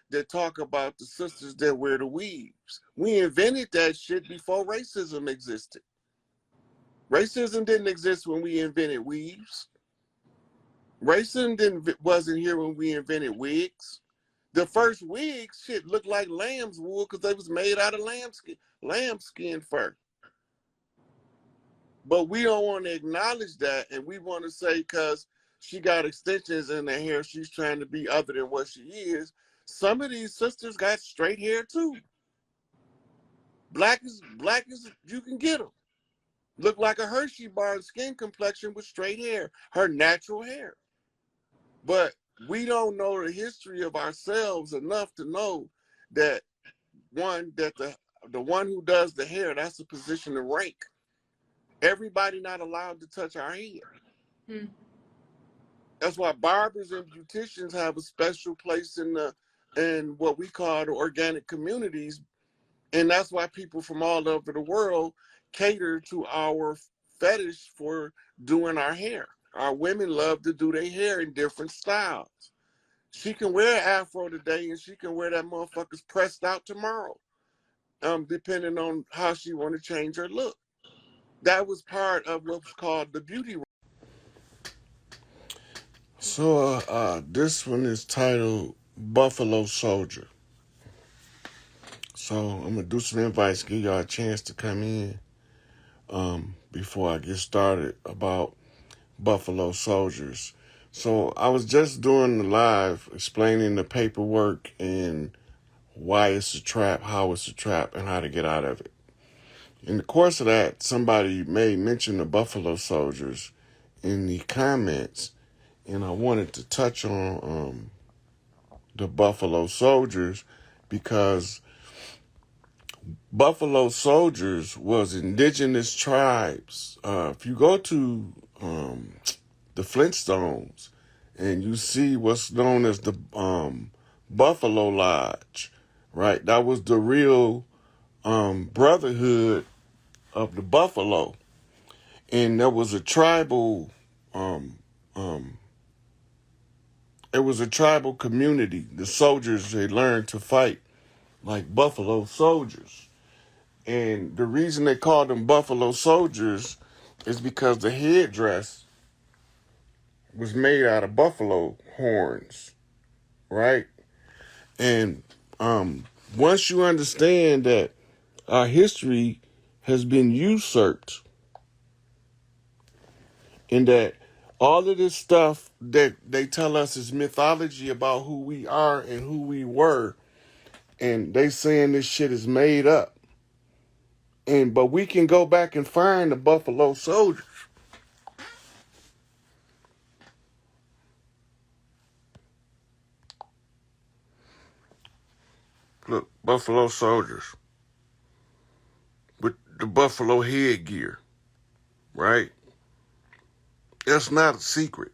that talk about the sisters that wear the weaves. We invented that shit before racism existed. Racism didn't exist when we invented weaves. Racism wasn't here when we invented wigs. The first wigs shit looked like lamb's wool because they was made out of lambskin fur. But we don't want to acknowledge that, and we want to say because she got extensions in her hair, she's trying to be other than what she is. Some of these sisters got straight hair too. Black as you can get them. Look like a Hershey bar skin complexion with straight hair, her natural hair. But we don't know the history of ourselves enough to know that the one who does the hair, that's a position of rank. Everybody not allowed to touch our hair. That's why barbers and beauticians have a special place in what we call the organic communities. And that's why people from all over the world cater to our fetish for doing our hair. Our women love to do their hair in different styles. She can wear an afro today and she can wear that motherfucker's pressed out tomorrow. Depending on how she want to change her look. That was part of what was called the beauty. So this one is titled Buffalo Soldier. So I'm gonna do some invites, give y'all a chance to come in before I get started about Buffalo Soldiers. So I was just doing the live explaining the paperwork and why it's a trap, how it's a trap, and how to get out of it. In the course of that, somebody made mention of Buffalo Soldiers in the comments, and I wanted to touch on the Buffalo Soldiers because Buffalo Soldiers was indigenous tribes. If you go to the Flintstones and you see what's known as the Buffalo Lodge, right? That was the real brotherhood of the buffalo. And there was a tribal it was a tribal community. The soldiers, they learned to fight like buffalo soldiers. And the reason they called them buffalo soldiers is because the headdress was made out of buffalo horns, right? And once you understand that our history has been usurped and that all of this stuff that they tell us is mythology about who we are and who we were, and they saying this shit is made up. But we can go back and find the Buffalo Soldiers. Look, Buffalo Soldiers with the buffalo headgear, right? That's not a secret.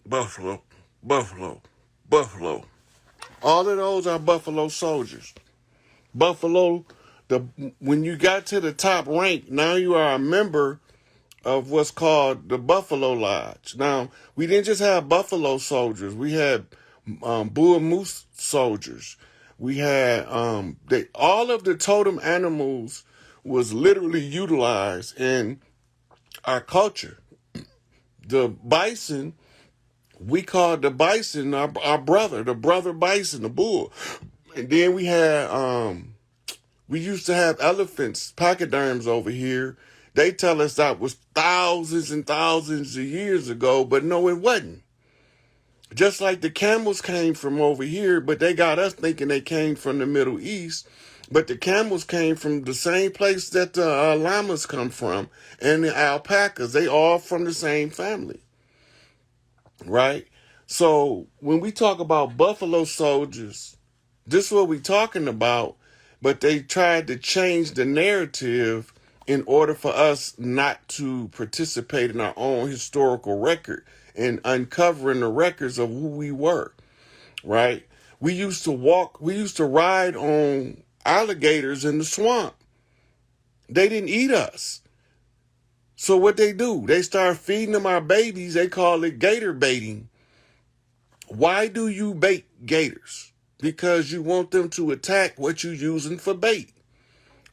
Buffalo, Buffalo, Buffalo. All of those are Buffalo Soldiers. Buffalo, when you got to the top rank, now you are a member of what's called the Buffalo Lodge. Now, we didn't just have Buffalo Soldiers. We had Bull Moose Soldiers. We had all of the totem animals was literally utilized in our culture. The bison, we called the bison our brother, the brother bison, the bull. And then we had we used to have elephants, pachyderms over here. They tell us that was thousands and thousands of years ago, but no, it wasn't. Just like the camels came from over here, but they got us thinking they came from the Middle East. But the camels came from the same place that the llamas come from, and the alpacas. They all from the same family, right? So when we talk about Buffalo Soldiers, this is what we're talking about, but they tried to change the narrative in order for us not to participate in our own historical record and uncovering the records of who we were, right? We used to ride on alligators in the swamp. They didn't eat us. So what they do, they start feeding them our babies. They call it gator baiting. Why do you bait gators? Because you want them to attack what you're using for bait.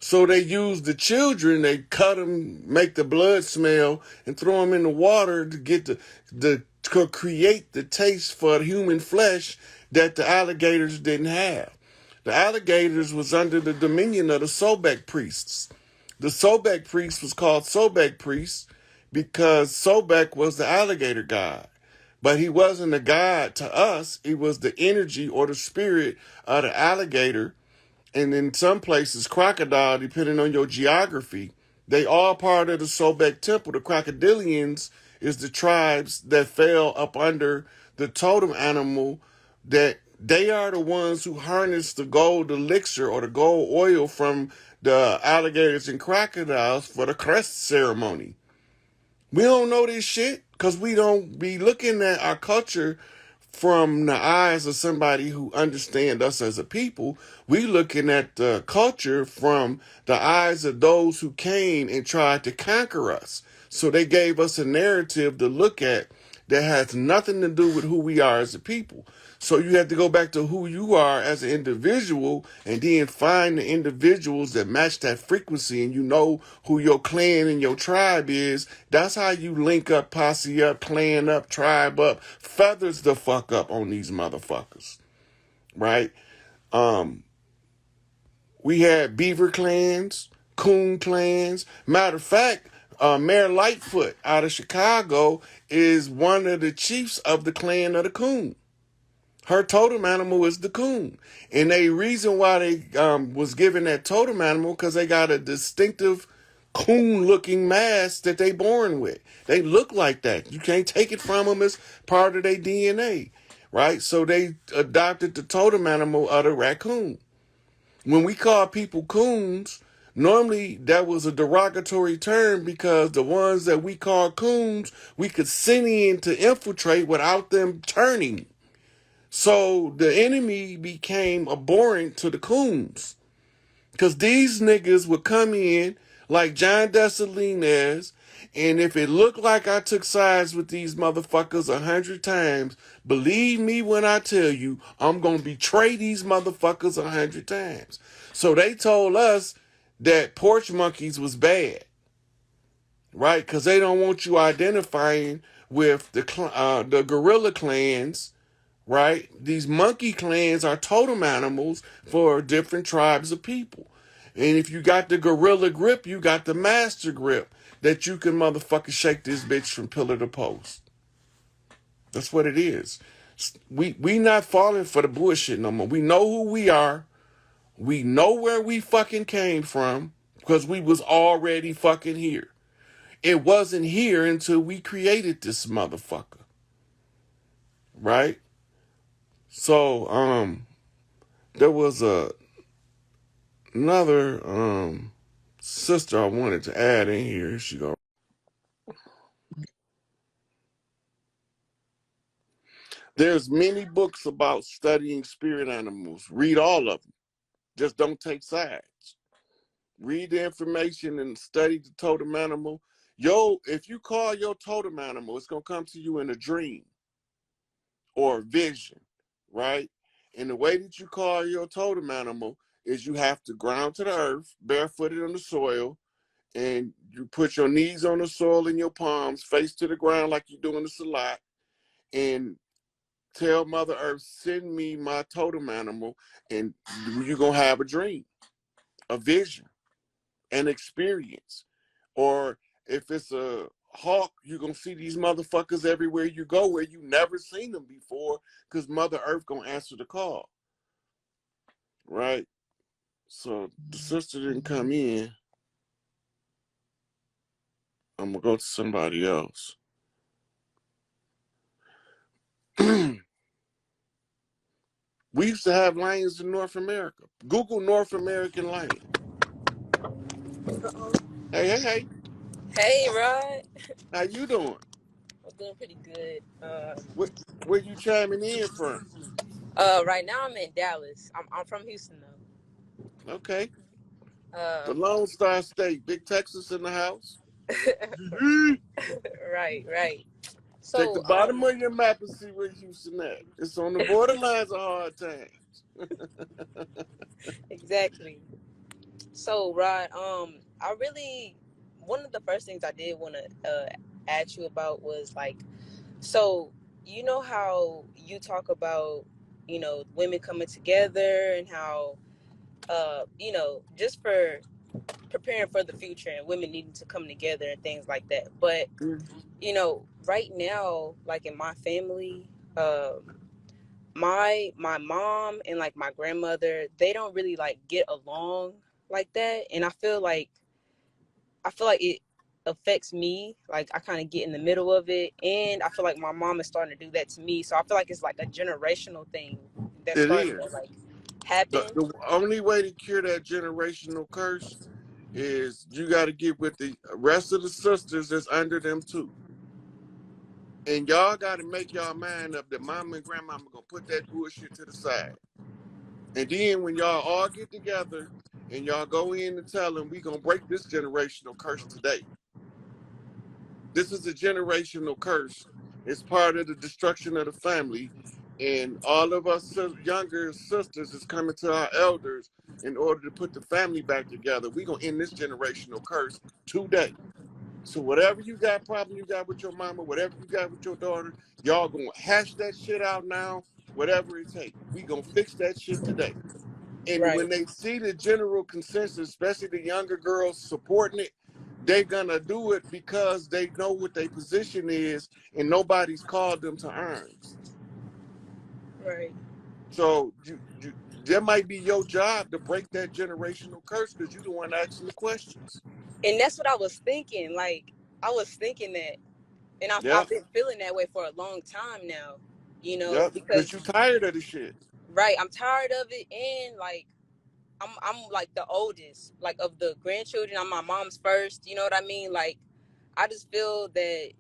So they use the children, they cut them, make the blood smell, and throw them in the water to get to create the taste for the human flesh that the alligators didn't have. The alligators was under the dominion of the Sobek priests. The Sobek priest was called Sobek priest because Sobek was the alligator god. But he wasn't a god to us. He was the energy or the spirit of the alligator. And in some places, crocodile, depending on your geography, they all part of the Sobek temple. The crocodilians is the tribes that fell up under the totem animal, that they are the ones who harness the gold elixir or the gold oil from the alligators and crocodiles for the crest ceremony. We don't know this shit because we don't be looking at our culture from the eyes of somebody who understands us as a people. We looking at the culture from the eyes of those who came and tried to conquer us. So they gave us a narrative to look at that has nothing to do with who we are as a people. So you have to go back to who you are as an individual and then find the individuals that match that frequency, and you know who your clan and your tribe is. That's how you link up, posse up, clan up, tribe up, feathers the fuck up on these motherfuckers. Right? We had beaver clans, coon clans. Matter of fact, Mayor Lightfoot out of Chicago is one of the chiefs of the clan of the coon. Her totem animal is the coon, and the reason why they was given that totem animal because they got a distinctive coon-looking mask that they born with. They look like that. You can't take it from them as part of their DNA, right? So they adopted the totem animal of the raccoon. When we call people coons, normally that was a derogatory term because the ones that we call coons, we could send in to infiltrate without them turning. So the enemy became abhorrent to the coons. Because these niggas would come in like John Dessalines, and if it looked like I took sides with these motherfuckers 100 times, believe me when I tell you, I'm going to betray these motherfuckers 100 times. So they told us that porch monkeys was bad, right? Because they don't want you identifying with the gorilla clans, right? These monkey clans are totem animals for different tribes of people. And if you got the gorilla grip, you got the master grip that you can motherfucker shake this bitch from pillar to post. That's what it is. We not falling for the bullshit no more. We know who we are. We know where we fucking came from because we was already fucking here. It wasn't here until we created this motherfucker. Right? So, there was another sister I wanted to add in here. She go. There's many books about studying spirit animals. Read all of them. Just don't take sides. Read the information and study the totem animal. If you call your totem animal, it's gonna come to you in a dream or a vision, right? And the way that you call your totem animal is you have to ground to the earth, barefooted on the soil, and you put your knees on the soil in your palms, face to the ground like you're doing the salat, and tell Mother Earth, send me my totem animal, and you're going to have a dream, a vision, an experience. Or if it's a hawk, you're going to see these motherfuckers everywhere you go where you never seen them before because Mother Earth going to answer the call. Right? So the sister didn't come in. I'm going to go to somebody else. We used to have lions in North America. Google North American lion. Hey. Hey, Rod. How you doing? I'm doing pretty good. Where you chiming in from? Right now I'm in Dallas. I'm from Houston though. Okay. The Um, Lone Star State. Big Texas in the house. right. Take the So, bottom of your map and see where Houston at. It's on the borderlines of hard times. exactly. So, Rod, one of the first things I did want to ask you about was like, so you know how you talk about, women coming together and how, just for preparing for the future and women needing to come together and things like that. But right now, like in my family, my mom and like my grandmother, they don't really like get along like that, and I feel like it affects me. Like I kind of get in the middle of it, and I feel like my mom is starting to do that to me. So I feel like it's like a generational thing that's It starting is. to like happen. The only way to cure that generational curse is you got to get with the rest of the sisters that's under them too. And y'all got to make y'all mind up that mama and grandmama gonna put that bullshit to the side. And then when y'all all get together and y'all go in and tell them we gonna break this generational curse today. This is a generational curse. It's part of the destruction of the family. And all of us younger sisters is coming to our elders in order to put the family back together. We're gonna end this generational curse today. So whatever you got problem you got with your mama, whatever you got with your daughter, y'all gonna hash that shit out now, whatever it takes. We gonna fix that shit today. And Right. when they see the general consensus, especially the younger girls supporting it, they're gonna do it because they know what their position is, and nobody's called them to arms. Right. So that might be your job to break that generational curse because you're the one asking the questions. And that's what I was thinking. Like, I was thinking that, and Yeah, I've been feeling that way for a long time now. yeah, because Because you're tired of the shit. right, I'm tired of it, and like I'm like the oldest, like of the grandchildren. I'm my mom's first. You know what I mean? Like, I just feel that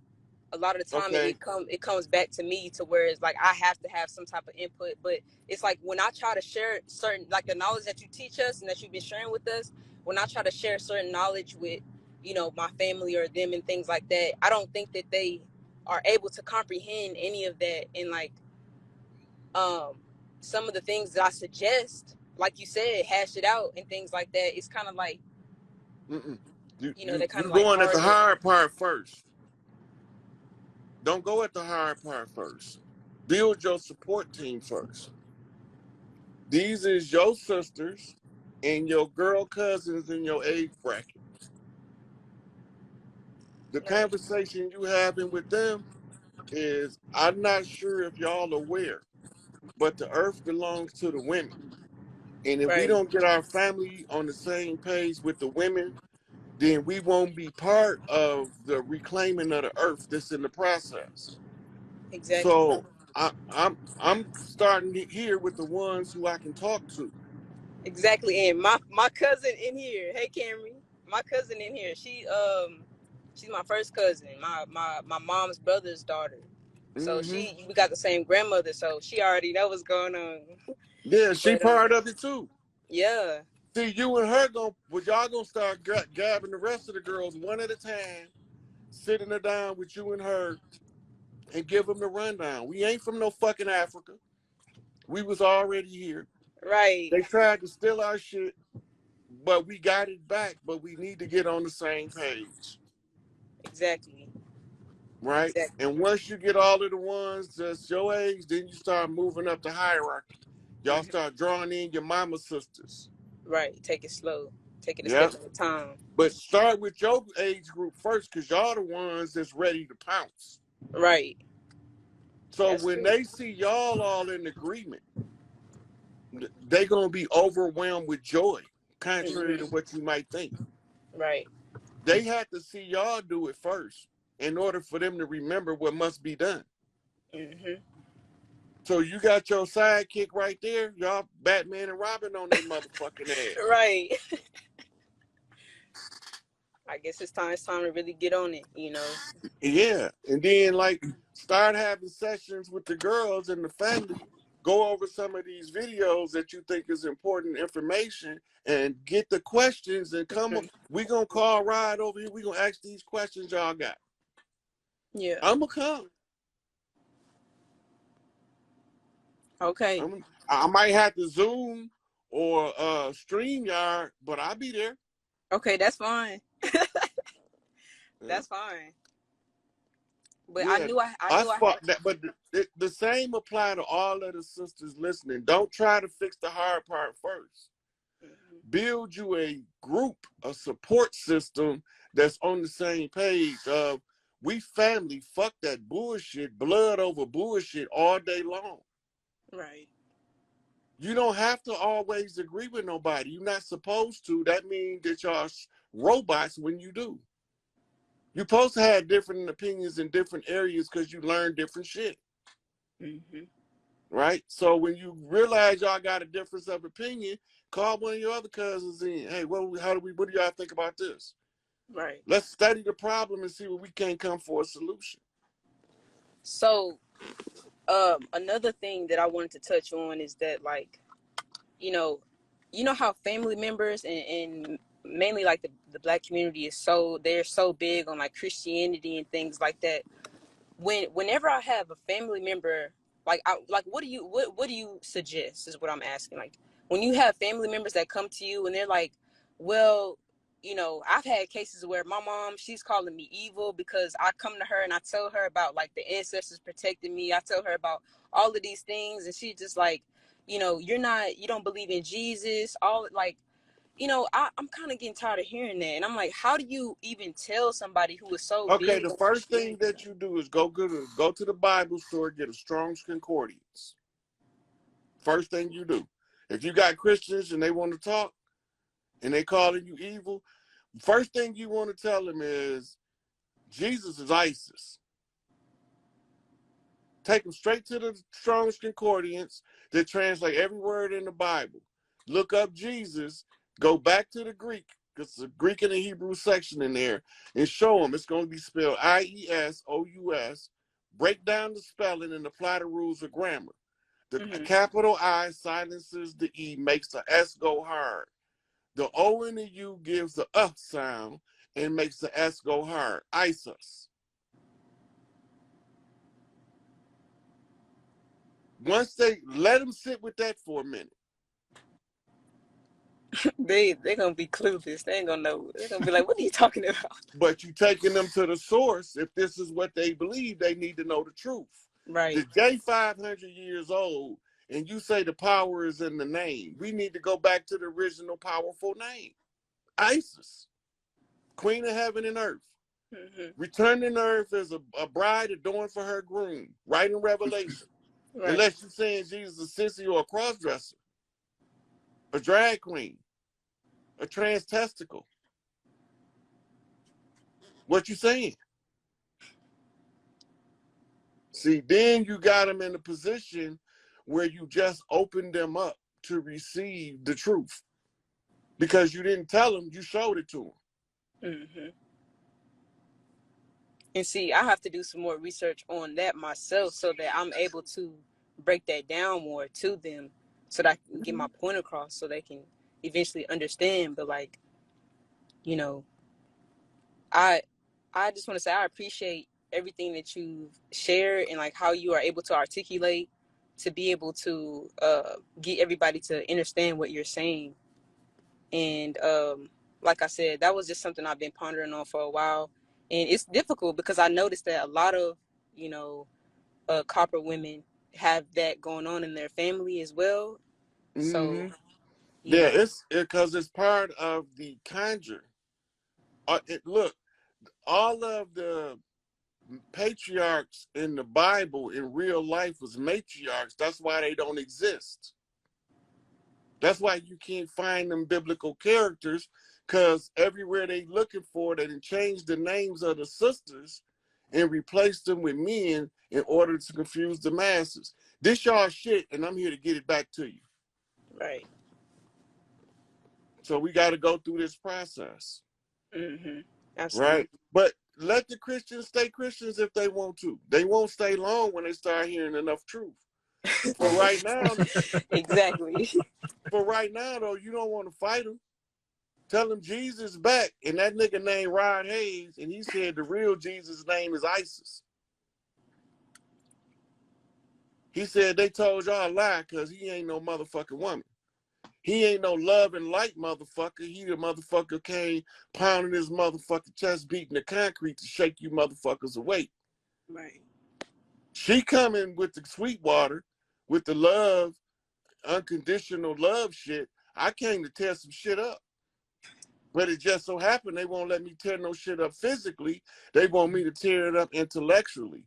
a lot of the time Okay. it comes back to me to where it's like I have to have some type of input. But it's like when I try to share certain, like the knowledge that you teach us and that you've been sharing with us, when I try to share certain knowledge with, my family or them and things like that, I don't think that they are able to comprehend any of that. And like um some of the things that I suggest, like you said, hash it out and things like that, it's kind of like, Mm-mm. You they're you kind you of like going at the hard to. hard part first. Don't go at the hard part first. Build your support team first. These is your sisters and your girl cousins in your age bracket. The Right. conversation you having with them is, I'm not sure if y'all aware, but the earth belongs to the women. And if we Right. don't get our family on the same page with the women, then we won't be part of the reclaiming of the earth that's in the process. Exactly. So I'm starting here with the ones who I can talk to. Exactly. And my cousin in here, hey Camry, my cousin in here, she's my first cousin, my mom's brother's daughter. So Hmm. we got the same grandmother, so she already know what's going on. Yeah, she But part of it too. yeah. See, you and her y'all gonna start gabbing the rest of the girls one at a time, sitting her down with you and her, and give them the rundown. We ain't from no fucking Africa. We was already here. Right. They tried to steal our shit, but we got it back. But we need to get on the same page, Exactly. right? Exactly. And once you get all of the ones that's your age, then you start moving up the hierarchy. Y'all Hmm. start drawing in your mama sisters. Right. Take it slow. Take it a Yeah. step at a time. But start with your age group first, because y'all the ones that's ready to pounce. Right. So That's when true. they see y'all all in agreement, they gonna be overwhelmed with joy, contrary to Hmm. what you might think. Right. They had to see y'all do it first in order for them to remember what must be done. Hmm. So you got your sidekick right there, y'all Batman and Robin on their motherfucking ass. Right. I guess it's time to really get on it. Yeah. And then like start having sessions with the girls and the family, go over some of these videos that you think is important information and get the questions and come on. Mhm. We gonna call Rod over here. We gonna ask these questions y'all got. Yeah. I'ma come. Okay. I might have to Zoom or StreamYard, but I'll be there. Okay, that's fine. Yeah. That's fine. But I Yeah, knew I I knew I fought had to. that, but the same apply to all of the sisters listening. Don't try to fix the hard part first. Mhm. Build you a group, a support system that's on the same page of we family, fuck that bullshit, blood over bullshit all day long. Right. You don't have to always agree with nobody. You're not supposed to. That means that y'all robots when you do. You're supposed to have different opinions in different areas because you learn different shit. Hmm. Right? So when you realize y'all got a difference of opinion, call one of your other cousins in. Hey, what do y'all think about this? Right. Let's study the problem and see what we can come for a solution. So, another thing that I wanted to touch on is that, like, you know, how family members and mainly like the black community is they're so big on like Christianity and things like that. Whenever I have a family member, like what do you suggest is what I'm asking. Like when you have family members that come to you and they're like, well, I've had cases where my mom, she's calling me evil because I come to her and I tell her about like the ancestors protecting me. I tell her about all of these things and she just like, you don't believe in Jesus. All like, I'm kind of getting tired of hearing that. And I'm like, how do you even tell somebody who is so Okay, big the on first thing Christianity? that you do is go to the Bible store, get a Strong's Concordance. First thing you do. If you got Christians and they want to talk and they calling you evil, first thing you want to tell them is Jesus is ISIS. Take them straight to the Strong's Concordance that translate every word in the Bible. Look up Jesus, go back to the Greek, because the Greek and the Hebrew section in there, and show them it's going to be spelled IESOUS. Break down the spelling and apply the rules of grammar. The capital I silences the E, makes the S go hard. The O and the U gives the sound and makes the S go hard. ISIS. Once they let them sit with that for a minute. They're gonna be clueless. They ain't gonna know. They're gonna be like, what are you talking about? But you taking them to the source. If this is what they believe, they need to know the truth. Right. The J 500 years old, and you say the power is in the name. We need to go back to the original powerful name. Isis, Queen of Heaven and Earth. Returning to earth as a bride adorned for her groom, right in Revelation. Right. Unless you're saying Jesus is a sissy or a cross-dresser, a drag queen, a trans testicle. What you saying? See, then you got them in a position where you just opened them up to receive the truth. Because you didn't tell them, you showed it to them. And see, I have to do some more research on that myself so that I'm able to break that down more to them so that I can get my point across so they can eventually understand. But like, I just want to say I appreciate everything that you've shared and like how you are able to articulate to be able to get everybody to understand what you're saying. And like I said, that was just something I've been pondering on for a while. And it's difficult because I noticed that a lot of, copper women have that going on in their family as well. So, yeah, it's because it's part of the conjure. Look, all of the patriarchs in the Bible in real life was matriarchs. That's why they don't exist. That's why you can't find them biblical characters, because everywhere they looking for, they done changed the names of the sisters and replaced them with men in order to confuse the masses. This y'all shit, and I'm here to get it back to you. Right. So we got to go through this process. Absolutely. Right? But let the Christians stay Christians if they want to. They won't stay long when they start hearing enough truth. For right now, exactly. For right now, though, you don't want to fight them. Tell them Jesus back, and that nigga named Rod Hayes, and he said the real Jesus' name is ISIS. He said they told y'all a lie because he ain't no motherfucking woman. He ain't no love and light motherfucker. He the motherfucker came pounding his motherfucking chest, beating the concrete to shake you motherfuckers awake. Right. She coming with the sweet water, with the love, unconditional love shit. I came to tear some shit up. But it just so happened they won't let me tear no shit up physically. They want me to tear it up intellectually.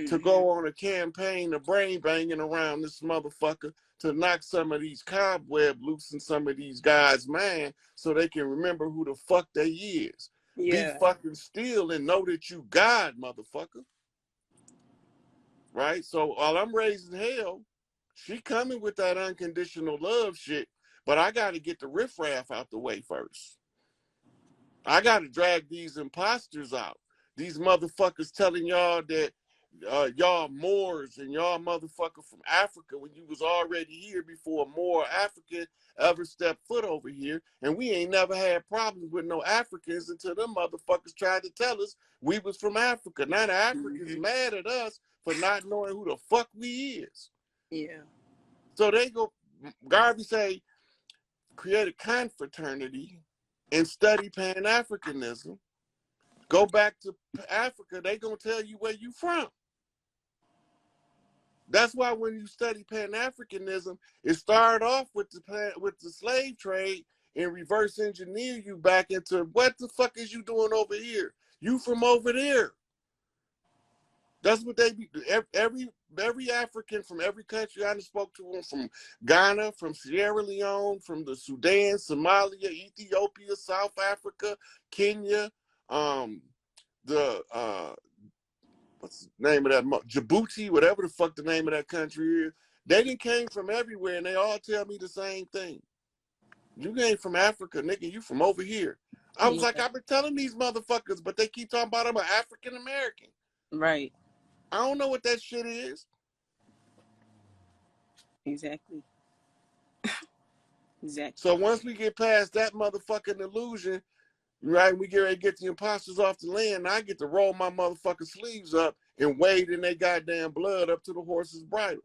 To go on a campaign of brain banging around this motherfucker to knock some of these cobwebs loose in some of these guys' mind so they can remember who the fuck they is. Yeah. Be fucking still and know that you God, motherfucker. Right? So while I'm raising hell, she coming with that unconditional love shit, but I got to get the riffraff out the way first. I got to drag these imposters out. These motherfuckers telling y'all that y'all Moors and y'all motherfucker from Africa when you was already here before a Moor African ever stepped foot over here. And we ain't never had problems with no Africans until them motherfuckers tried to tell us we was from Africa. Now the Africans mad at us for not knowing who the fuck we is. Yeah. So they go, Garvey say, create a confraternity and study Pan-Africanism. Go back to Africa, they gonna tell you where you from. That's why when you study Pan-Africanism, it started off with the slave trade and reverse engineer you back into what the fuck is you doing over here? You from over there. That's what they be. Every African from every country I spoke to them, from Ghana, from Sierra Leone, from the Sudan, Somalia, Ethiopia, South Africa, Kenya, what's the name of that? Djibouti, whatever the fuck the name of that country is. They done came from everywhere, and they all tell me the same thing. You ain't from Africa, nigga. You from over here. I was like, I've been telling these motherfuckers, but they keep talking about I'm an African American. Right. I don't know what that shit is. Exactly. Exactly. So once we get past that motherfucking illusion, right, we get ready to get the imposters off the land, I get to roll my motherfucking sleeves up and wade in their goddamn blood up to the horse's bridle.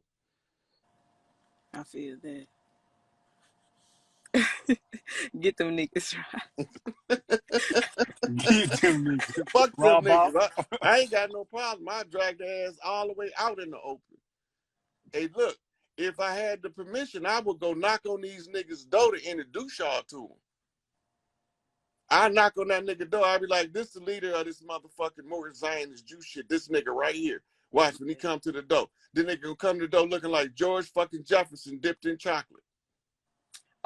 I feel that. Get them niggas right. Get them niggas. Fuck them Rob niggas. I ain't got no problem. I drag their ass all the way out in the open. Hey, look, if I had the permission, I would go knock on these niggas' door to introduce y'all to them. I knock on that nigga door. I be like, this the leader of this motherfucking more Zionist Jew shit. This nigga right here. Watch when he come to the door. The nigga gonna come to the door looking like George fucking Jefferson dipped in chocolate.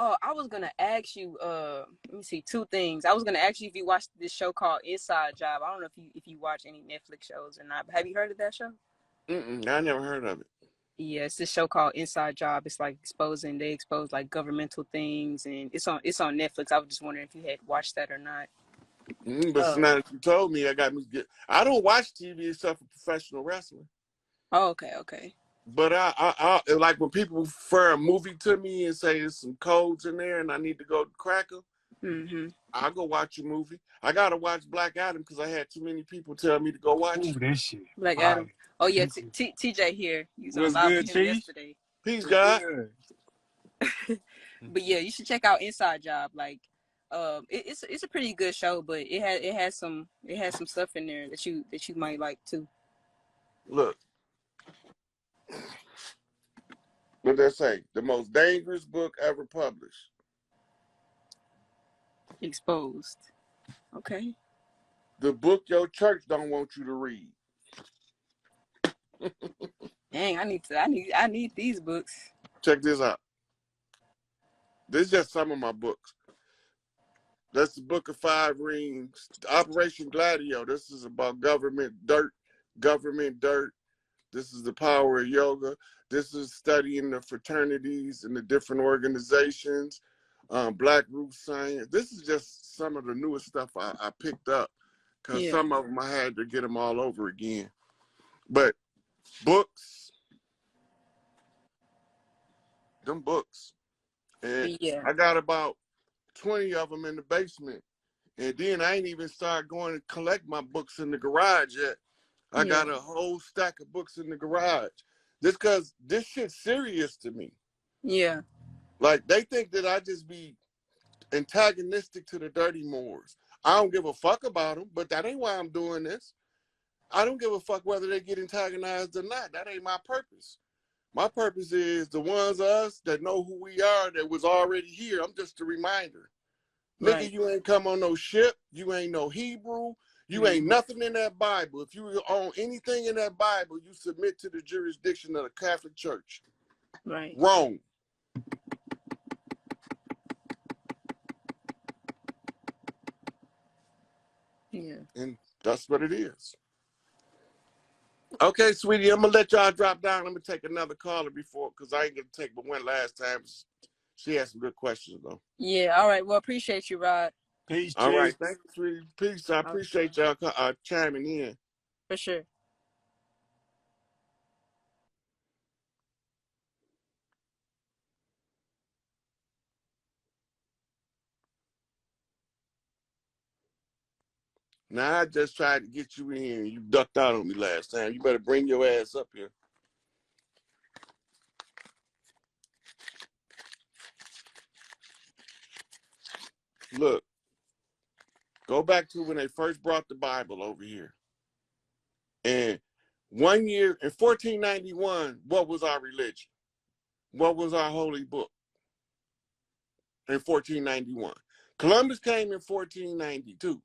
Oh, I was gonna ask you. Let me see, two things. I was gonna ask you if you watched this show called Inside Job. I don't know if you watch any Netflix shows or not. But have you heard of that show? I never heard of it. Yeah, it's this show called Inside Job. It's like they expose like governmental things, and it's on Netflix. I was just wondering if you had watched that or not. But now that you told me, I don't watch TV except for professional wrestling. Oh, okay. But I like when people refer a movie to me and say there's some codes in there and I need to go crack them. I'll go watch a movie. I gotta watch Black Adam because I had too many people tell me to go watch it. That shit. Black Adam. Oh yeah, TJ here. You was on live with him yesterday. Peace, God. But yeah, you should check out Inside Job. Like, it's a pretty good show, but it has some stuff in there that you might like too. Look, what they say, the most dangerous book ever published. Exposed. Okay. The book your church don't want you to read. Dang, I need these books. Check this out. This is just some of my books. That's the Book of Five Rings, Operation Gladio. This is about government dirt. This is the power of yoga. This is studying the fraternities and the different organizations, Black Root Science. This is just some of the newest stuff I picked up because some of them I had to get them all over again. But books, them books. And I got about 20 of them in the basement. And then I ain't even started going to collect my books in the garage yet. I got a whole stack of books in the garage. Just because this shit's serious to me. Yeah. Like, they think that I just be antagonistic to the Dirty Moors. I don't give a fuck about them, but that ain't why I'm doing this. I don't give a fuck whether they get antagonized or not. That ain't my purpose. My purpose is the ones of us that know who we are that was already here. I'm just a reminder. Right. Nigga, you ain't come on no ship. You ain't no Hebrew. You ain't nothing in that Bible. If you own anything in that Bible, you submit to the jurisdiction of the Catholic Church. Right. Wrong. Yeah. And that's what it is. Okay, sweetie, I'm going to let y'all drop down. I'm going to take another caller because I ain't going to take but one last time. She had some good questions, though. Yeah, all right. Well, appreciate you, Rod. Peace, all right, thank you, sweetie. Peace. I appreciate y'all chiming in. For sure. Now I just tried to get you in here and you ducked out on me last time. You better bring your ass up here. Look, go back to when they first brought the Bible over here. And 1 year in 1491, what was our religion? What was our holy book in 1491? Columbus came in 1492.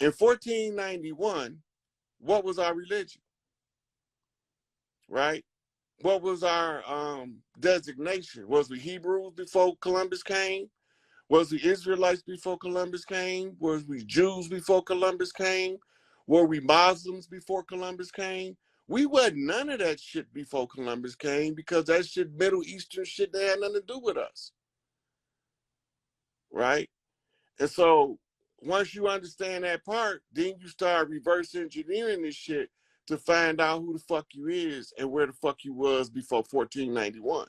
In 1491, what was our religion? Right? What was our designation? Was we Hebrews before Columbus came? Was we Israelites before Columbus came? Was we Jews before Columbus came? Were we Muslims before Columbus came? We wasn't none of that shit before Columbus came because that shit, Middle Eastern shit, they had nothing to do with us. Right? And so once you understand that part, then you start reverse engineering this shit to find out who the fuck you is and where the fuck you was before 1491.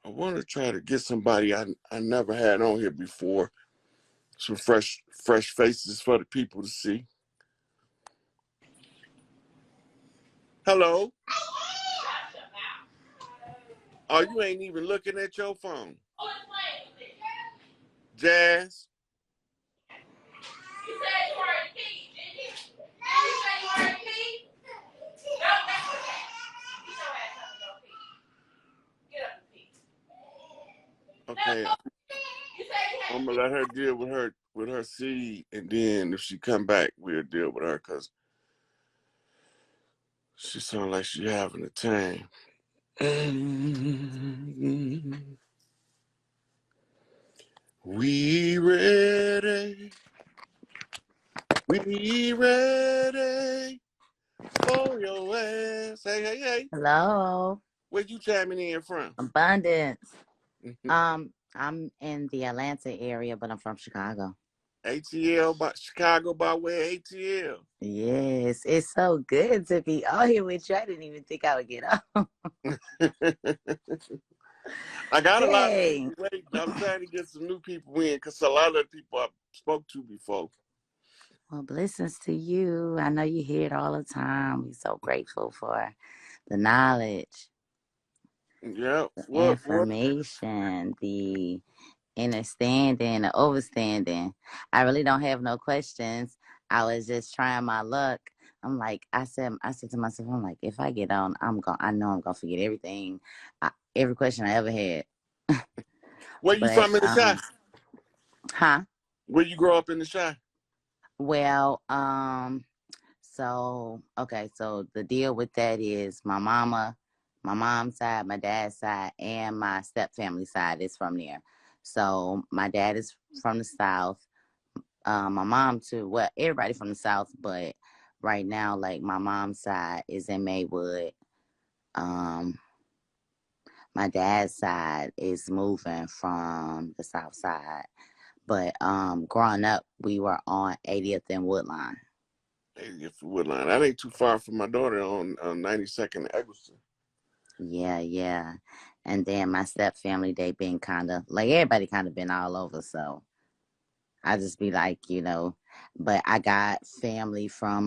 I want to try to get somebody I never had on here before. Some fresh faces for the people to see. Hello. Oh, you ain't even looking at your phone. Jazz. You said you were a key, didn't you? You said you were a key? No, that's okay. Get your ass up and go pee. Get up and pee. Okay. I'm gonna let her deal with her seed, and then if she come back, we'll deal with her because she sounds like she having a time. We ready. We ready for your ass. Hey. Hello. Where you chiming in from? Abundance. I'm in the Atlanta area, but I'm from Chicago. ATL, by Chicago by way of ATL. Yes, it's so good to be on here with you. I didn't even think I would get on. I got a lot of Hey. people waiting. I'm trying to get some new people in because a lot of the people I spoke to before. Well, blessings to you. I know you hear it all the time. We're so grateful for the knowledge, Yeah. the What? information, the understanding, the overstanding. I really don't have no questions. I was just trying my luck. I said to myself, I'm like, if I get on, I know I'm gonna forget everything, every question I ever had. Where you But from in the Chi? huh? Where you grow up in the Chi? Well, so the deal with that is my mom's side, my dad's side, and my step family side is from there. So my dad is from the South. My mom too. Well, everybody from the South, but right now, like my mom's side is in Maywood. Um, my dad's side is moving from the South side. But growing up, we were on 80th and Woodline. 80th Woodline. That ain't too far from my daughter on 92nd and Eggleston. Yeah. And then my step family, they been kind of like everybody kind of been all over. So I just be like, but I got family from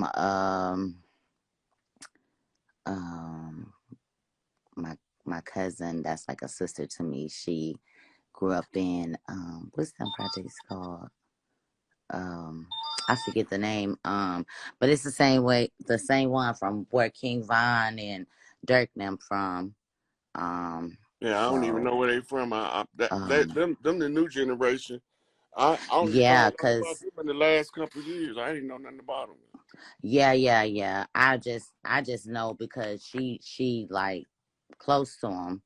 my my cousin that's like a sister to me. She grew up in what's them projects called? I forget the name. But it's the same one from where King Von and Dirk them from. Yeah, I don't even So know where they from. Them the new generation. I only yeah, found out about cause them in the last couple of years. I didn't know nothing about them. yeah. I just know because she like close to him,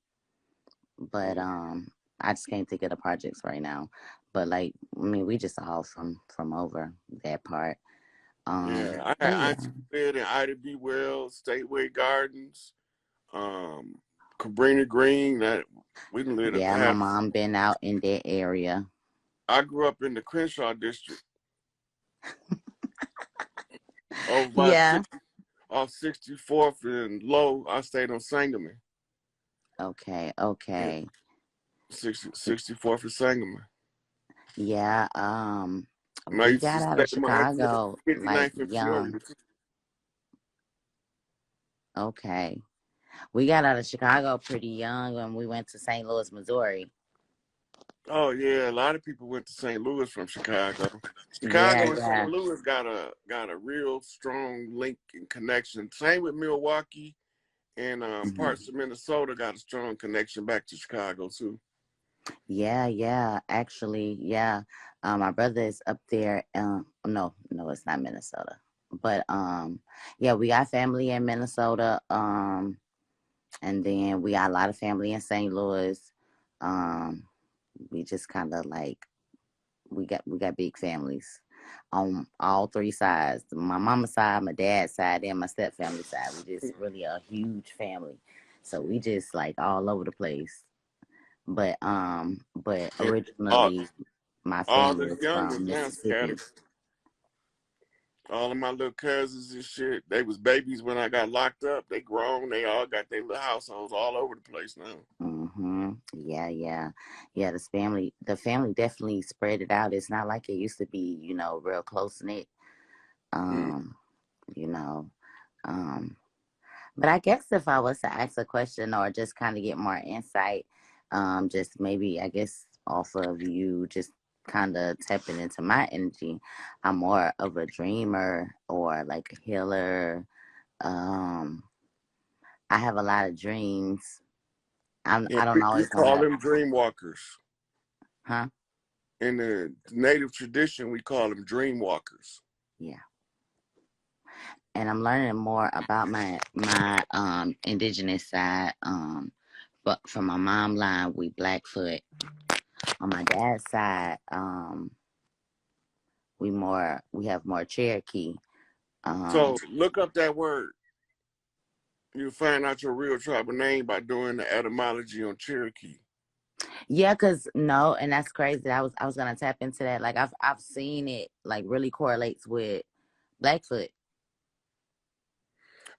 but I just can't think of the projects right now. But like, I mean, we just all from over that part. Yeah, I But had yeah, auntie lived in Ida B. Wells, Stateway Gardens, Cabrini Green. That we didn't live at the yeah, my house. mom been out in that area. I grew up in the Crenshaw district, over by Yeah. off 64th and Low. I stayed on Sangamon. Okay, And okay. 64th and Sangamon. Yeah, And I we used to got out stay of with my auntie at Chicago like 59th and young. Peoria. Too. Okay. We got out of Chicago pretty young when we went to St. Louis, Missouri. Oh yeah, a lot of people went to St. Louis from Chicago. Yeah, Chicago and St. yeah. Louis got a real strong link and connection. Same with Milwaukee and Hmm. parts of Minnesota got a strong connection back to Chicago too. Yeah, yeah. Actually, yeah. My brother is up there. No, no, it's not Minnesota. But yeah, we got family in Minnesota. And then we got a lot of family in St. Louis. Um, we just kind of like we got big families on all three sides. My mama's side, my dad's side, and my step family side. We just really a huge family. So we just like all over the place. But And all originally my all family the is from youngins now Mississippi. scattered. All of my little cousins and shit, they was babies when I got locked up. They grown. They all got their little households all over the place now. Yeah, yeah, yeah. The family definitely spread it out. It's not like it used to be, real close knit. Mm. Um, you know, um, but I guess if I was to ask a question or just kind of get more insight, just maybe I guess off of you, just kind of tapping into my energy. I'm more of a dreamer or like a healer. Um, I have a lot of dreams. Yeah, I don't we always want call to, them dream walkers. huh? In the native tradition, we call them dream walkers. Yeah. And I'm learning more about my indigenous side. But from my mom line, we Blackfoot. On my dad's side, we have more Cherokee. Um, So look up that word. You'll find out your real tribal name by doing the etymology on Cherokee. yeah, cause no, and that's crazy. I was gonna tap into that. Like I've seen it like really correlates with Blackfoot.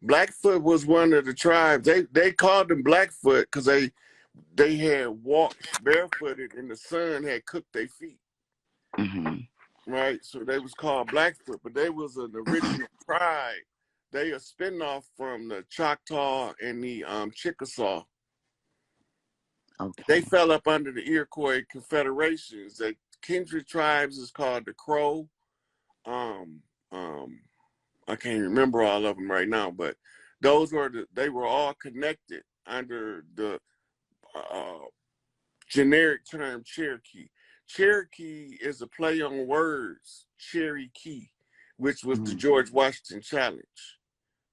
Blackfoot was one of the tribes. They called them Blackfoot because they had walked barefooted and the sun had cooked their feet. Hmm. Right? So they was called Blackfoot, but they was an original tribe. They a spinoff from the Choctaw and the Chickasaw. They Okay. fell up under the Iroquois confederations. The kindred tribes is called the Crow. Um, um, I can't remember all of them right now, but they were all connected under the uh, generic term Cherokee. Cherokee is a play on words, Cherry Key, which was the Mm. George Washington challenge.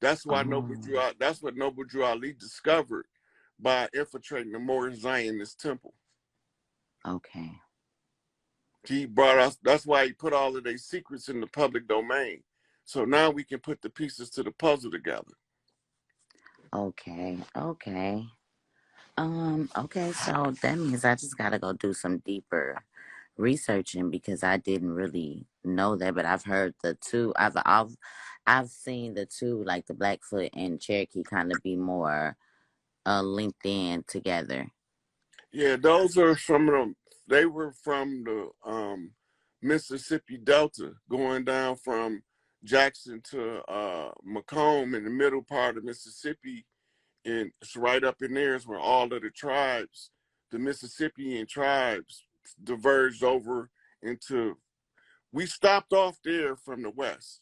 That's why Oh, That's what Noble Drew Ali discovered by infiltrating the Moorish Zionist temple. okay. He brought us. That's why he put all of their secrets in the public domain. So now we can put the pieces to the puzzle together. Okay. Okay. Okay, so that means I just gotta go do some deeper researching because I didn't really know that, but I've heard the two. I've seen the two, like the Blackfoot and Cherokee, kind of be more linked in together. Yeah, those are from the. They were from the Mississippi Delta, going down from Jackson to Macomb in the middle part of Mississippi, and it's right up in there is where all of the tribes, the Mississippian tribes, diverged over into. We stopped off there from the west.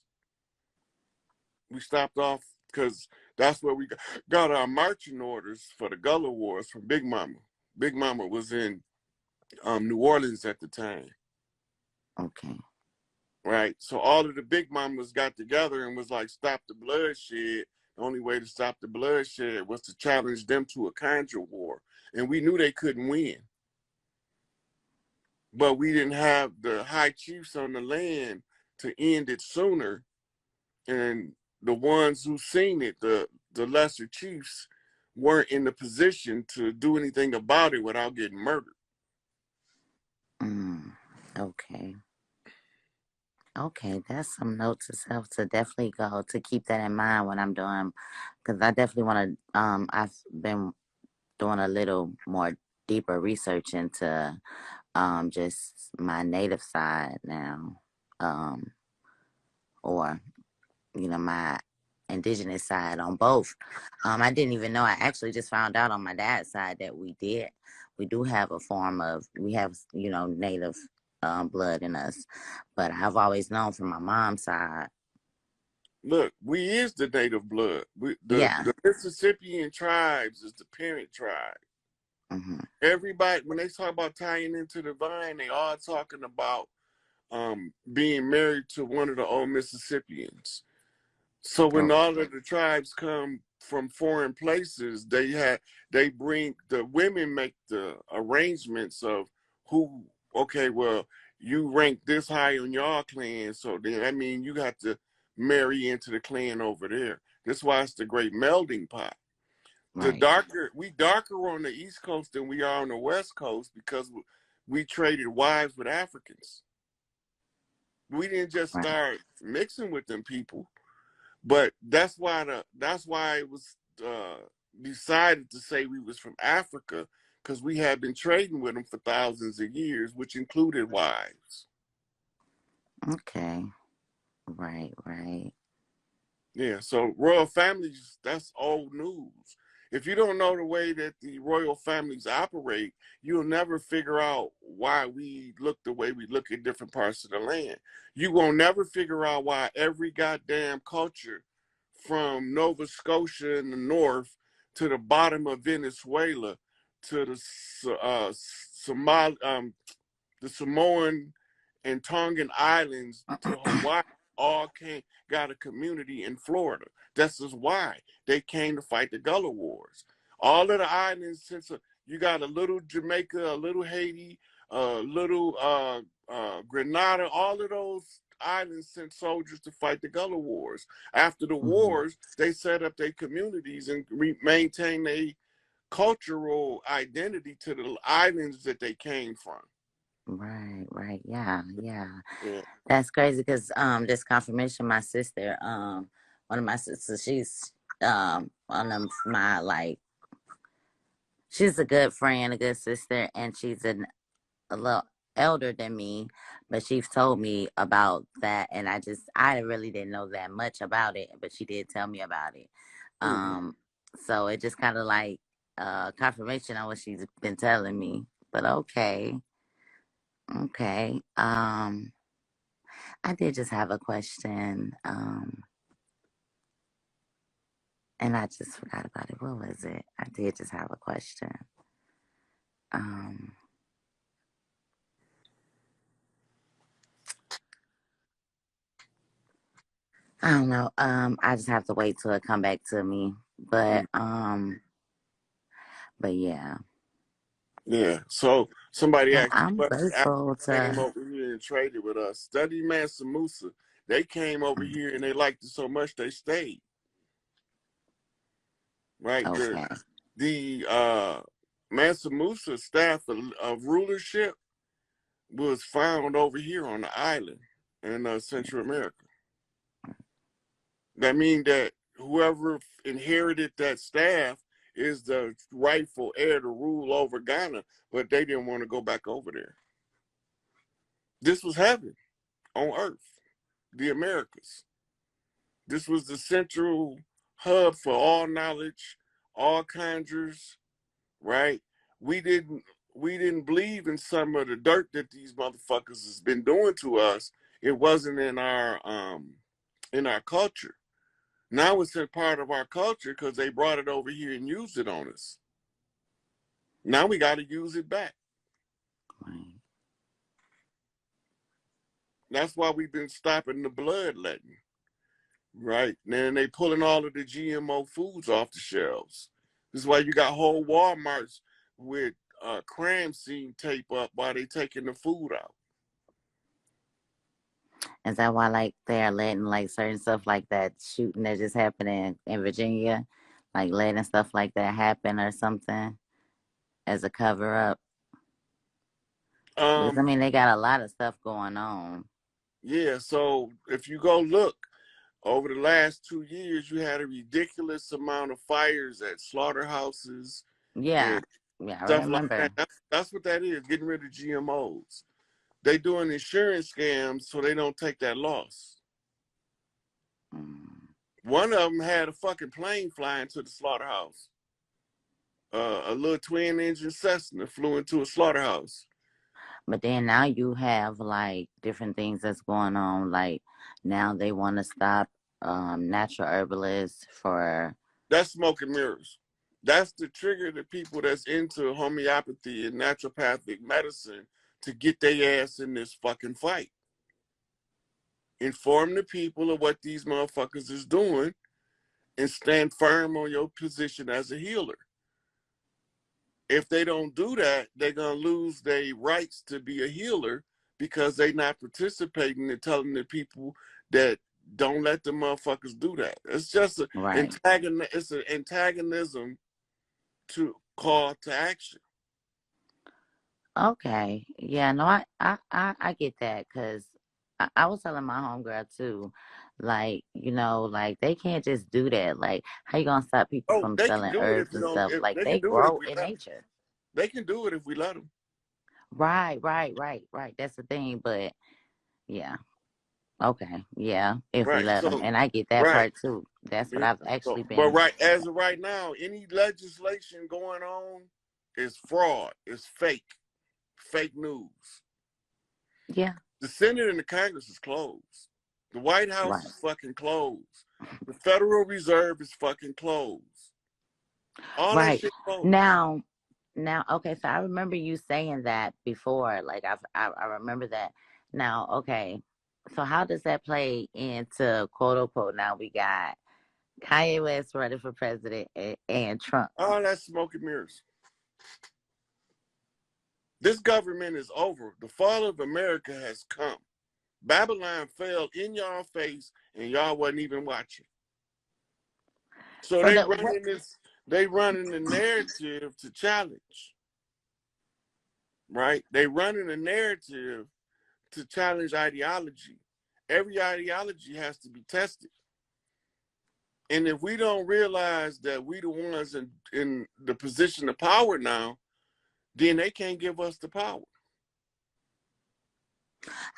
We stopped off because that's where we got our marching orders for the Gullah Wars from Big Mama. Big Mama was in New Orleans at the time, Okay. right? So all of the Big Mamas got together and was like, stop the bloodshed. The only way to stop the bloodshed was to challenge them to a conjure war. And we knew they couldn't win. But we didn't have the high chiefs on the land to end it sooner. And the ones who seen it, the lesser chiefs, weren't in the position to do anything about it without getting murdered. Mm, okay. Okay, that's some note to self to definitely keep that in mind when I'm doing, because I definitely want to. I've been doing a little more deeper research into just my native side now, or my indigenous side on both. I didn't even know. I actually just found out on my dad's side that we do have a form of, we have native blood in us, but I've always known from my mom's side. Look, we is the native blood. Yeah. The Mississippian tribes is the parent tribe. Mm-hmm. Everybody, when they talk about tying into the vine, they all talking about being married to one of the old Mississippians. So when all of the tribes come from foreign places, the women make the arrangements of who, okay, well, you rank this high on your clan, so then I mean you got to marry into the clan over there. That's why it's the great melding pot. Right. We darker on the East Coast than we are on the West Coast because we traded wives with Africans. We didn't just start mixing with them people. But that's why it was decided to say we was from Africa, because we had been trading with them for thousands of years, which included wives. Okay. Right. Yeah, so royal families, that's old news. If you don't know the way that the royal families operate, you'll never figure out why we look the way we look at different parts of the land. You will never figure out why every goddamn culture from Nova Scotia in the north to the bottom of Venezuela to the Samoan and Tongan Islands to Hawaii all got a community in Florida. That's just why they came to fight the Gullah Wars. All of the islands, since you got a little Jamaica, a little Haiti, a little Grenada, all of those islands sent soldiers to fight the Gullah Wars. After the wars, they set up their communities and maintain their cultural identity to the islands that they came from. Right. Yeah. That's crazy because this confirmation, my sister, one of my sisters, she's one of my she's a good friend, a good sister, and she's a little elder than me, but she's told me about that, and I really didn't know that much about it, but she did tell me about it. So it just kind of confirmation on what she's been telling me. But okay. I did just have a question, and I just forgot about it. What was it? I did just have a question. I don't know. I just have to wait till it come back to me. But yeah. Yeah. So somebody asked I'm me, grateful came to. over here and traded with us. Study Mansa Musa. They came over here and they liked it so much they stayed. Right. Okay. The Mansa Musa staff of rulership was found over here on the island in Central America. That means that whoever inherited that staff is the rightful heir to rule over Ghana, but they didn't want to go back over there. This was heaven on earth, the Americas. This was the central hub for all knowledge, all conjures, right? We didn't believe in some of the dirt that these motherfuckers has been doing to us. It wasn't in our culture. Now it's a part of our culture because they brought it over here and used it on us. Now we got to use it back. Right. That's why we've been stopping the bloodletting, right? And they pulling all of the GMO foods off the shelves. This is why you got whole Walmarts with crime scene tape up while they taking the food out. Is that why they're letting certain stuff like that shooting that just happened in Virginia, letting stuff like that happen or something as a cover up? Because I mean they got a lot of stuff going on. Yeah, so if you go look over the last 2 years, you had a ridiculous amount of fires at slaughterhouses Yeah. and Yeah, I stuff like remember. that. That's what that is, getting rid of GMOs. They doing insurance scams so they don't take that loss. Mm. One of them had a fucking plane flying to the slaughterhouse. A little twin engine Cessna flew into a slaughterhouse. But then now you have like different things that's going on. Like now they want to stop natural herbalists for. That's smoke and mirrors. That's the trigger to people that's into homeopathy and naturopathic medicine to get their ass in this fucking fight. Inform the people of what these motherfuckers is doing and stand firm on your position as a healer. If they don't do that, they're going to lose their rights to be a healer because they're not participating and telling the people that don't let the motherfuckers do that. It's just Right. it's an antagonism to call to action. Okay. Yeah, no, I get that because I was telling my homegirl too, like, like they can't just do that. Like, how you gonna stop people Oh, from they can selling do it if herbs you and don't. stuff? Like, They they can do it if grow we in let them. nature. They can do it if we let them. Right. That's the thing. But yeah. Okay. Yeah. If we Right. let them. So, And I get that right. part too. That's what Yeah. I've So, actually but been. right as of right now, any legislation going on is fraud. It's fake news. Yeah. The Senate and the Congress is closed. The White House Right. is fucking closed. The Federal Reserve is fucking closed. All that Right. shit closed. Now, okay, so I remember you saying that before. Like I remember that. Now, okay. So how does that play into quote unquote now we got Kanye West running for president and Trump? All that smoke and mirrors. This government is over. The fall of America has come. Babylon fell in y'all face and y'all wasn't even watching. So So they that what running this, they running the narrative to challenge, right? They running a narrative to challenge ideology. Every ideology has to be tested. And if we don't realize that we the ones in the position of power now, then they can't give us the power.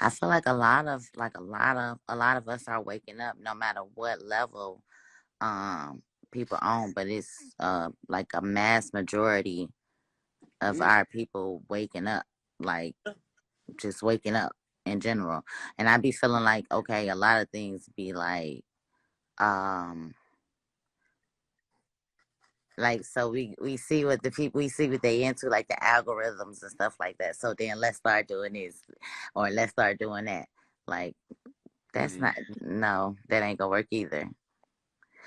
I feel like a lot of us are waking up no matter what level people on, but it's like a mass majority of Mm-hmm. our people waking up, like just waking up in general. And I be feeling like, okay, a lot of things be um like so we see what the people we see what they into, like the algorithms and stuff like that. So then let's start doing this or let's start doing that. Like that's Mm-hmm. not no, that ain't gonna work either.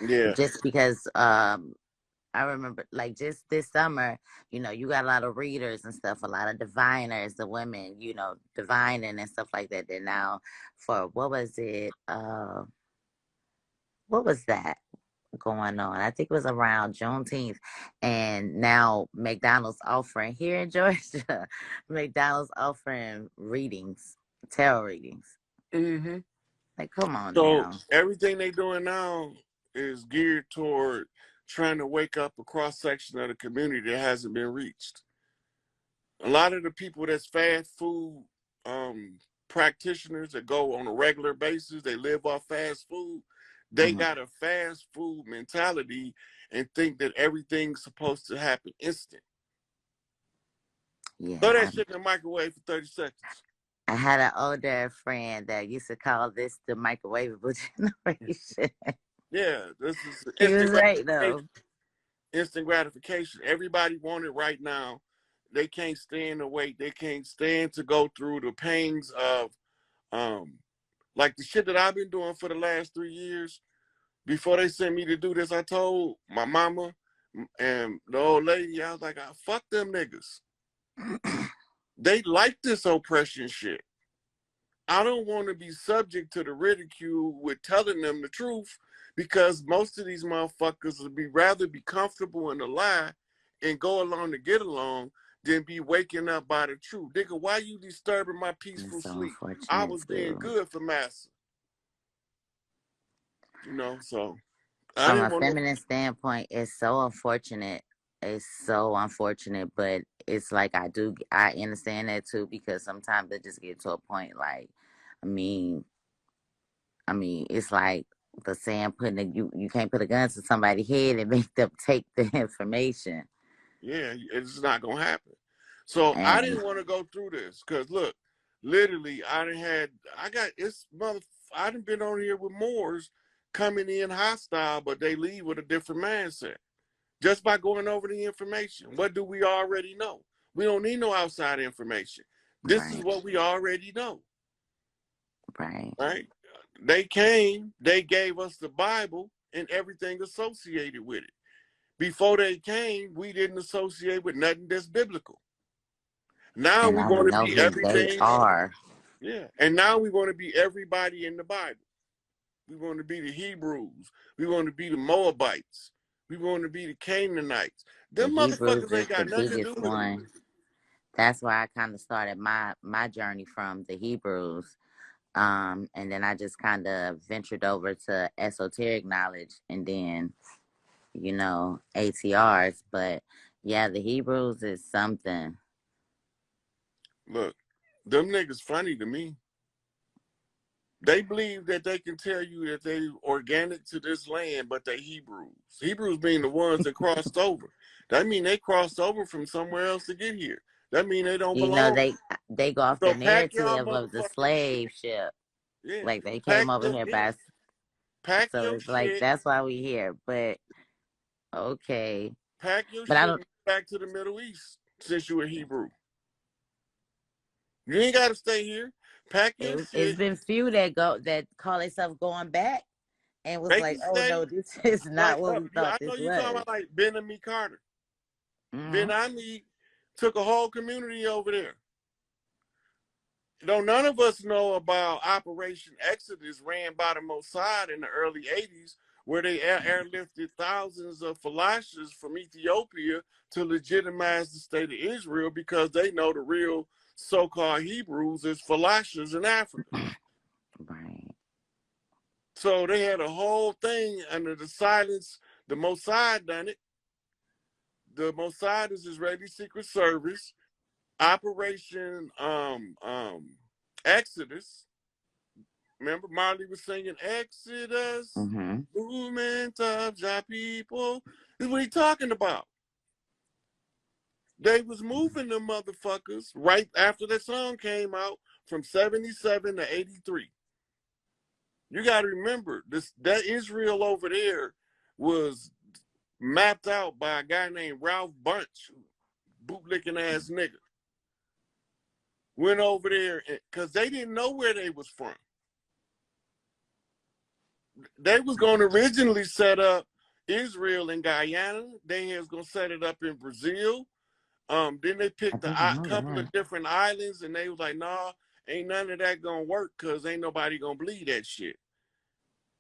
Yeah. Just because I remember like just this summer, you got a lot of readers and stuff, a lot of diviners, the women, divining and stuff like that. That now for what was it? What was that going on? I think it was around Juneteenth. And now McDonald's offering here in Georgia, McDonald's offering readings, tarot readings. Mm-hmm. Like, come on So now. everything they doing now is geared toward trying to wake up a cross section of the community that hasn't been reached. A lot of the people that's fast food practitioners that go on a regular basis, they live off fast food. They Mhm. got a fast food mentality and think that everything's supposed to happen instant. Throw Yeah, that shit in the microwave for 30 seconds. I had an older friend that used to call this the microwavable generation. Yeah, this is He was instant right gratification. though. Instant gratification. Everybody want it right now. They can't stand the wait. They can't stand to go through the pains of like the shit that I've been doing for the last 3 years. Before they sent me to do this, I told my mama and the old lady, I was like, fuck them niggas. They like this oppression shit. I don't want to be subject to the ridicule with telling them the truth because most of these motherfuckers would rather be comfortable in the lie and go along to get along than be waking up by the truth. Nigga, why you disturbing my peaceful It's so sleep? I unfortunate was being too. good for massa. So I From didn't a want no. feminine standpoint, it's so unfortunate. It's so unfortunate, but it's like I understand that too, because sometimes it just get to a point like, I mean, it's like the saying, you can't put a gun to somebody's head and make them take the information. Yeah, it's not gonna happen. So I And didn't want to go through this because look, literally, I got it's mother. I done been on here with Moors coming in hostile, but they leave with a different mindset just by going over the information. What do we already know? We don't need no outside information. This is right, what we already know, right. right? They came, they gave us the Bible and everything associated with it. Before they came, we didn't associate with nothing that's biblical. Now And we're now we going to know be who they everything. are. Yeah. And now we're going to be everybody in the Bible. We're going to be the Hebrews. We're going to be the Moabites. We're going to be the Canaanites. The Them Hebrews motherfuckers is ain't the got nothing to do biggest with us. one. That's where I kind of started my journey from the Hebrews. And then I just kind of ventured over to esoteric knowledge and then, ATRs. But yeah, the Hebrews is something. Look, them niggas funny to me. They believe that they can tell you that they organic to this land, but they Hebrews. Hebrews being the ones that crossed over. That mean they crossed over from somewhere else to get here. That mean they don't You know, belong. they go off the So pack y'all narrative of the motherfucking shit. slave ship. Yeah. Like they came over here Yeah. by, Pack so your it's like shit. that's why we here. But okay. Pack your But I shit don't and go back to the Middle East since you a Hebrew. You ain't gotta stay here. Pack your it's shit. been few that call themselves going back and was They like, can oh stay. no, this is not Like what we thought I this know you talking was. about like Ben Ami Carter. Ben Hmm. Ami took a whole community over there. None of us know about Operation Exodus ran by the Mossad in the early 80s, where they airlifted thousands of falashas from Ethiopia to legitimize the state of Israel because they know the real so-called Hebrews is falashas in Africa. Right. So they had a whole thing under the silence. The Mossad done it. The Mossad is Israeli Secret Service. Operation Exodus. Remember Marley was singing Exodus, Hmm. movement of your people. This is what he talking about. They was moving the motherfuckers right after that song came out from 77 to 83. You got to remember that Israel over there was mapped out by a guy named Ralph Bunch, bootlicking ass nigga. Went over there because they didn't know where they was from. They was going to originally set up Israel in Guyana. They was going to set it up in Brazil. Then they I picked a didn't know couple that. of different islands, and they was like, "Nah, ain't none of that gonna work because ain't nobody gonna believe that shit."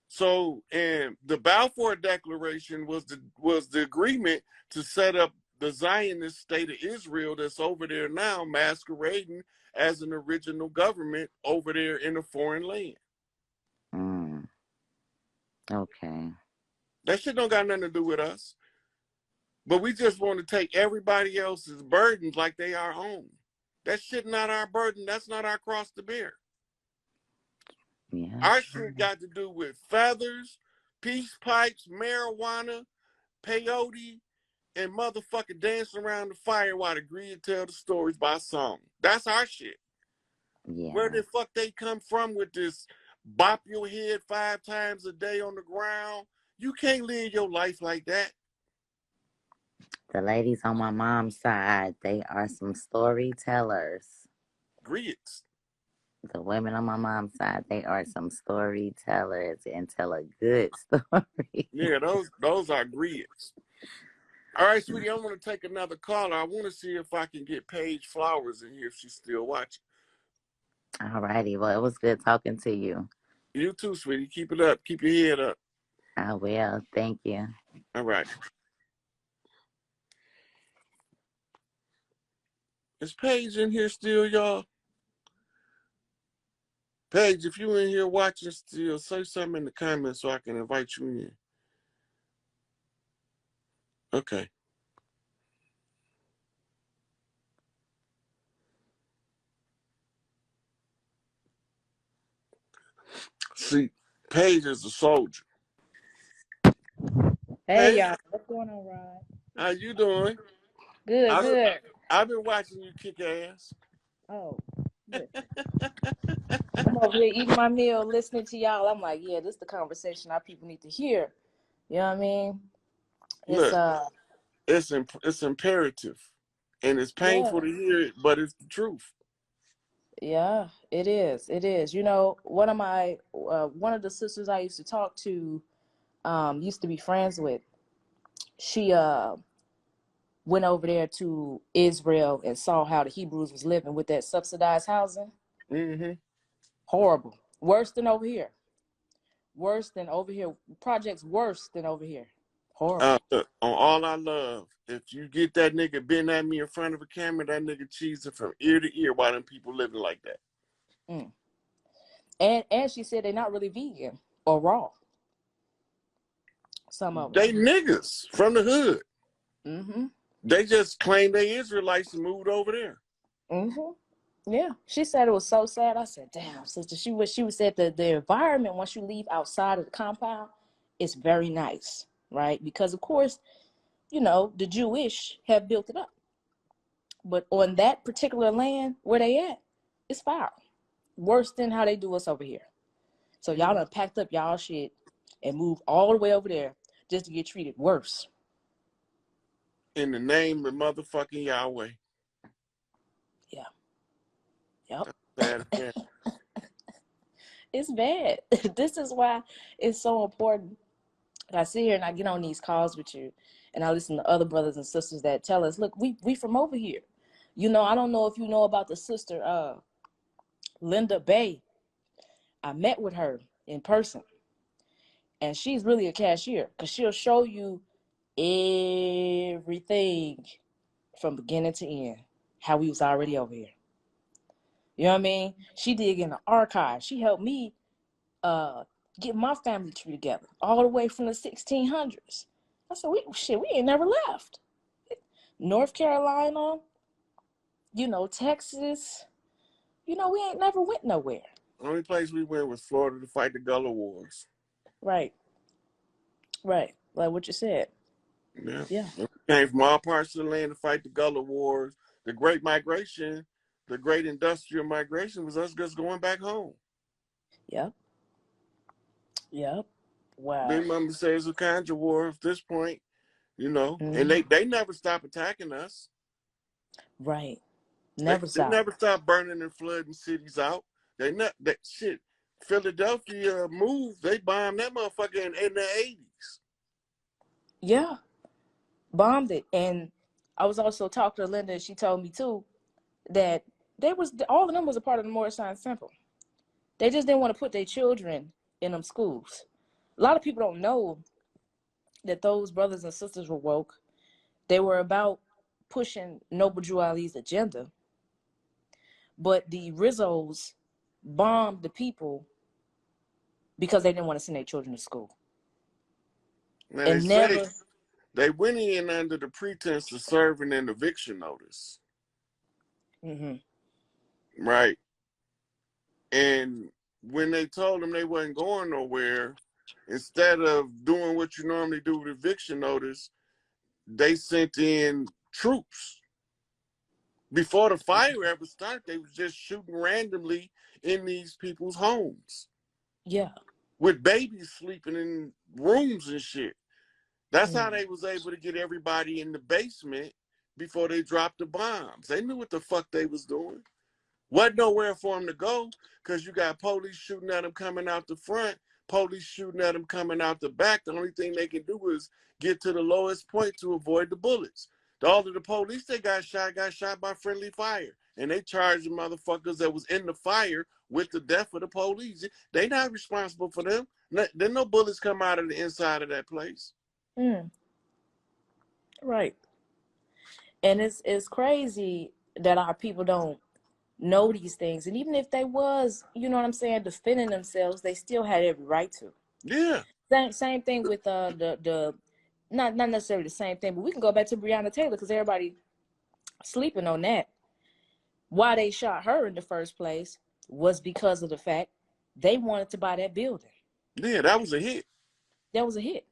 So, and the Balfour Declaration was the agreement to set up the Zionist state of Israel that's over there now, masquerading as an original government over there in a foreign land. Mm, okay. That shit don't got nothing to do with us. But we just want to take everybody else's burdens like they our own. That shit not our burden. That's not our cross to bear. Yeah, Our true. shit got to do with feathers, peace pipes, marijuana, peyote, and motherfucking dancing around the fire while the grid tell the stories by song. That's our shit. Where Yeah. the fuck they come from with this bop your head 5 times a day on the ground? You can't live your life like that. The ladies on my mom's side, they are some storytellers. Grits. The women on my mom's side, they are some storytellers and tell a good story. Yeah, those are grits. All right, sweetie, I'm going to take another caller. I want to see if I can get Paige Flowers in here if she's still watching. Alrighty, well, it was good talking to you. You too, sweetie. Keep it up. Keep your head up. I will. Thank you. All right. Is Paige in here still, y'all? Paige, if you in here watching still, say something in the comments so I can invite you in. Okay. See, Paige is a soldier. Hey Hey, y'all, what's going on, Rod? how you doing? Good, I've, good. I've been watching you kick ass. Oh, listen, I'm over here eating my meal, listening to y'all. I'm like, yeah, this is the conversation our people need to hear. You know what I mean? It's Look, it's imperative, and it's yeah, painful to hear it, but it's the truth. yeah, it is. It is. One of the sisters I used to talk to, used to be friends with. She went over there to Israel and saw how the Hebrews was living with that subsidized housing. Mm-hmm. Horrible, worse than over here. Worse than over here. Projects worse than over here. Horrible. Look, on All I Love, if you get that nigga been at me in front of a camera, that nigga cheesing from ear to ear while them people living like that. Mm. And she said they're not really vegan or raw. Some of them. They niggas from the hood. Mm-hmm. They just claim they Israelites and moved over there. Mm-hmm. Yeah. She said it was so sad. I said, damn, sister. She said the environment once you leave outside of the compound is very nice, right? Because of course, the Jewish have built it up. But on that particular land where they at, it's foul. Worse than how they do us over here. So y'all done packed up y'all shit and moved all the way over there just to get treated worse. In the name of motherfucking Yahweh. Yeah. Yep. Bad affair. It's bad. This is why it's so important. I sit here and I get on these calls with you and I listen to other brothers and sisters that tell us, look, we from over here. I don't know if you know about the sister Linda Bay. I met with her in person. And she's really a cashier because she'll show you everything from beginning to end, how we was already over here. You know what I mean? She dig in the archive. She helped me get my family tree together all the way from the 1600s. I said, we ain't never left. North Carolina, Texas, we ain't never went nowhere. Only place we went was Florida to fight the Gullah Wars. Right. Right. Like what you said. Yeah. Yeah. We came from all parts of the land to fight the Gullah Wars. The Great Migration, the Great Industrial Migration was us just going back home. Yep. Yep. Wow. Big Mama says a Conjure War at this point, Mm-hmm. and they never stop attacking us. Right. They Stop. never stop burning and flooding cities out. That shit. Philadelphia moved. They bombed that motherfucker in the 80s. Yeah. Bombed it. And I was also talking to Linda and she told me too that all of them was a part of the Morris Science Temple. They just didn't want to put their children in them schools. A lot of people don't know that those brothers and sisters were woke. They were about pushing Noble Drew Ali's agenda. But the Rizzos bombed the people because they didn't want to send their children to school. Now And never. They went in under the pretense of serving an eviction notice. Mm-hmm. Right. And when they told them they wasn't going nowhere, instead of doing what you normally do with eviction notice, they sent in troops. Before the fire ever started, they was just shooting randomly in these people's homes. Yeah. With babies sleeping in rooms and shit. That's how they was able to get everybody in the basement before they dropped the bombs. They knew what the fuck they was doing. Wasn't nowhere for them to go because you got police shooting at them coming out the front, police shooting at them coming out the back. The only thing they can do is get to the lowest point to avoid the bullets. All of the police that got shot by friendly fire. And they charged the motherfuckers that was in the fire with the death of the police. They not responsible for them. There no bullets come out of the inside of that place. Right. And it's crazy that our people don't know these things. And even if they was, defending themselves, they still had every right to. Yeah. Same thing with the not necessarily the same thing, but we can go back to Breonna Taylor because everybody sleeping on that. Why they shot her in the first place was because of the fact They wanted to buy that building. Yeah, that was a hit. That was a hit.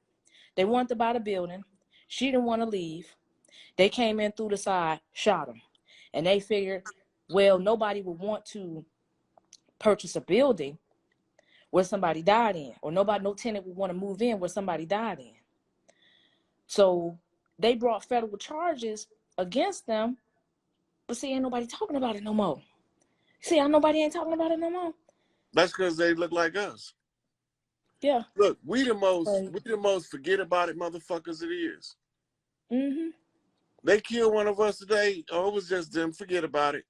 They wanted to buy the building. She didn't want to leave. They came in through the side, shot him. And they figured, well, nobody would want to purchase a building where somebody died in, or no tenant would want to move in where somebody died in. So they brought federal charges against them, but see, ain't nobody talking about it no more. See how nobody ain't talking about it no more? That's because they look like us. Yeah. Look, we the Right. most forget about it motherfuckers it is. Mm-hmm. They killed one of us today. Oh, it was just them. Forget about it.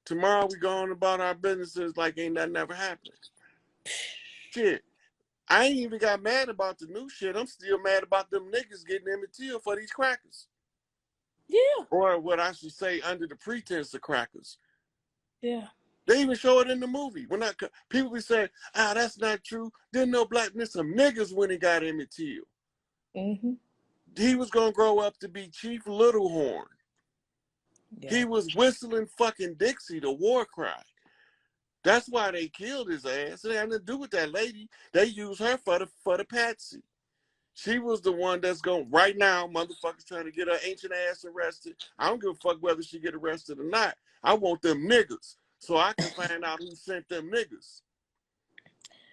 Tomorrow we go on about our businesses like ain't nothing ever happened. Shit. I ain't even got mad about the new shit. I'm still mad about them niggas getting Emmett Till for these crackers. Yeah. Or what I should say, under the pretense of crackers. Yeah. They even show it in the movie. When people be saying, that's not true. Didn't know blackness some niggas when he got Emmett Till. Mm-hmm. He was gonna grow up to be Chief Littlehorn. Yeah. He was whistling fucking Dixie, the war cry. That's why they killed his ass. It had nothing to do with that lady. They used her for the patsy. She was the one that's going right now. Motherfuckers trying to get her ancient ass arrested. I don't give a fuck whether she get arrested or not. I want them niggas so I can find out who sent them niggas.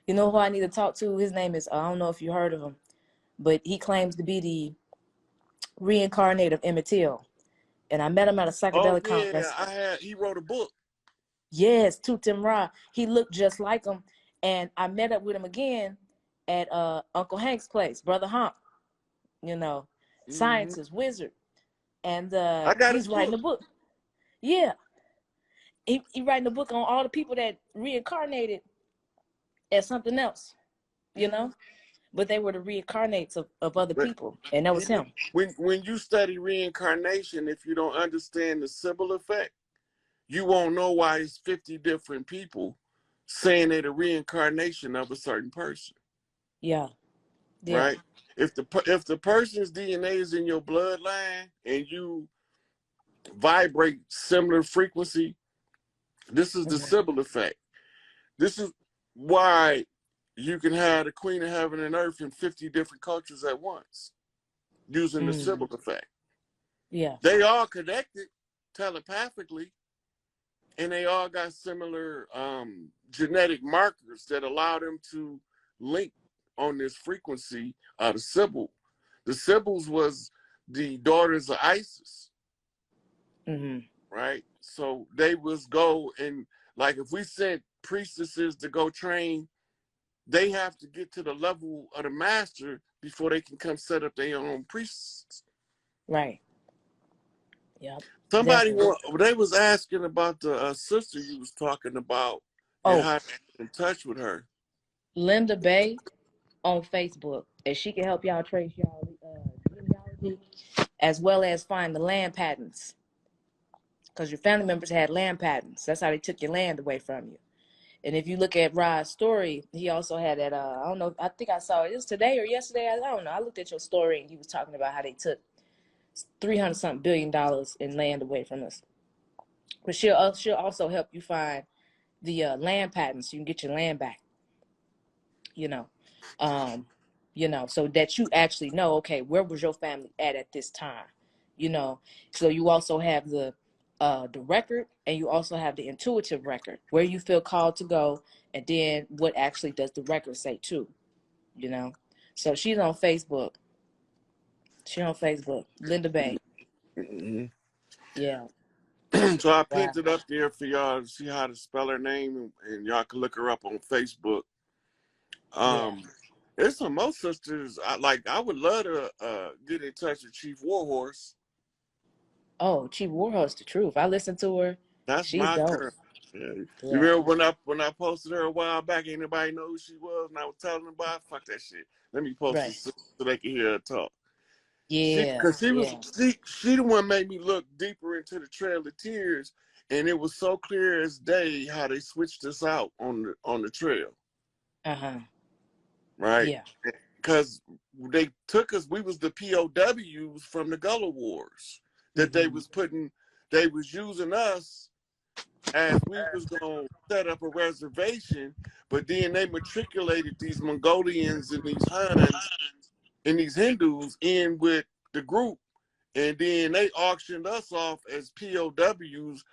You know who I need to talk to? His name is, I don't know if you heard of him, but he claims to be the reincarnate of Emmett Till. And I met him at a Oh psychedelic conference. yeah, he wrote a book. Yes, Tutim Ra. He looked just like him. And I met up with him again at Uncle Hank's place, Brother Hump, scientist, wizard. And I got his he's writing book. a book. Yeah. He writing a book on all the people that reincarnated as something else, but they were the reincarnates of other people, and that was him. When you study reincarnation, if you don't understand the Sybil effect, you won't know why it's 50 different people saying they're the reincarnation of a certain person. Yeah. Right? If the person's DNA is in your bloodline and you vibrate similar frequency, this is the Sybil effect. This is why you can have the Queen of Heaven and Earth in 50 different cultures at once using the Sybil effect. Yeah. They all connected telepathically, and they all got similar genetic markers that allow them to link on this frequency of the Sybil. The Sybils was the daughters of Isis, right? So they was go and like if we sent priestesses to go train, they have to get to the level of the master before they can come set up their own priests. Right. Yep. Somebody, they was asking about the sister you was talking about and how to get in touch with her. Linda Bay on Facebook, and she can help y'all trace y'all genealogy as well as find the land patents. Because your family members had land patents. That's how they took your land away from you. And if you look at Rod's story, he also had that, I don't know, I think I saw it was today or yesterday. I don't know. I looked at your story and you was talking about how they took $300-something billion in land away from us. But she'll also help you find the land patents so you can get your land back. So that you actually know, okay, where was your family at this time? So you also have the record, and you also have the intuitive record, where you feel called to go, and then what actually does the record say too, So she's on Facebook. Linda Bay. Yeah. So I pinned it up there for y'all to see how to spell her name, and y'all can look her up on Facebook. There's some more sisters. I would love to get in touch with Chief Warhorse. Oh, Chief Warhorse, the truth. I listened to her. That's my girl. Yeah. You remember when I posted her a while back, ain't nobody know who she was, and I was telling them about fuck that shit. Let me post this so they can hear her talk. Yeah, because she the one made me look deeper into the Trail of Tears, and it was so clear as day how they switched us out on the trail. Right. Yeah. Because they took us. We was the POWs from the Gullah Wars that they was using us as we was gonna set up a reservation, but then they matriculated these Mongolians and these Huns and these Hindus in with the group, and then they auctioned us off as POWs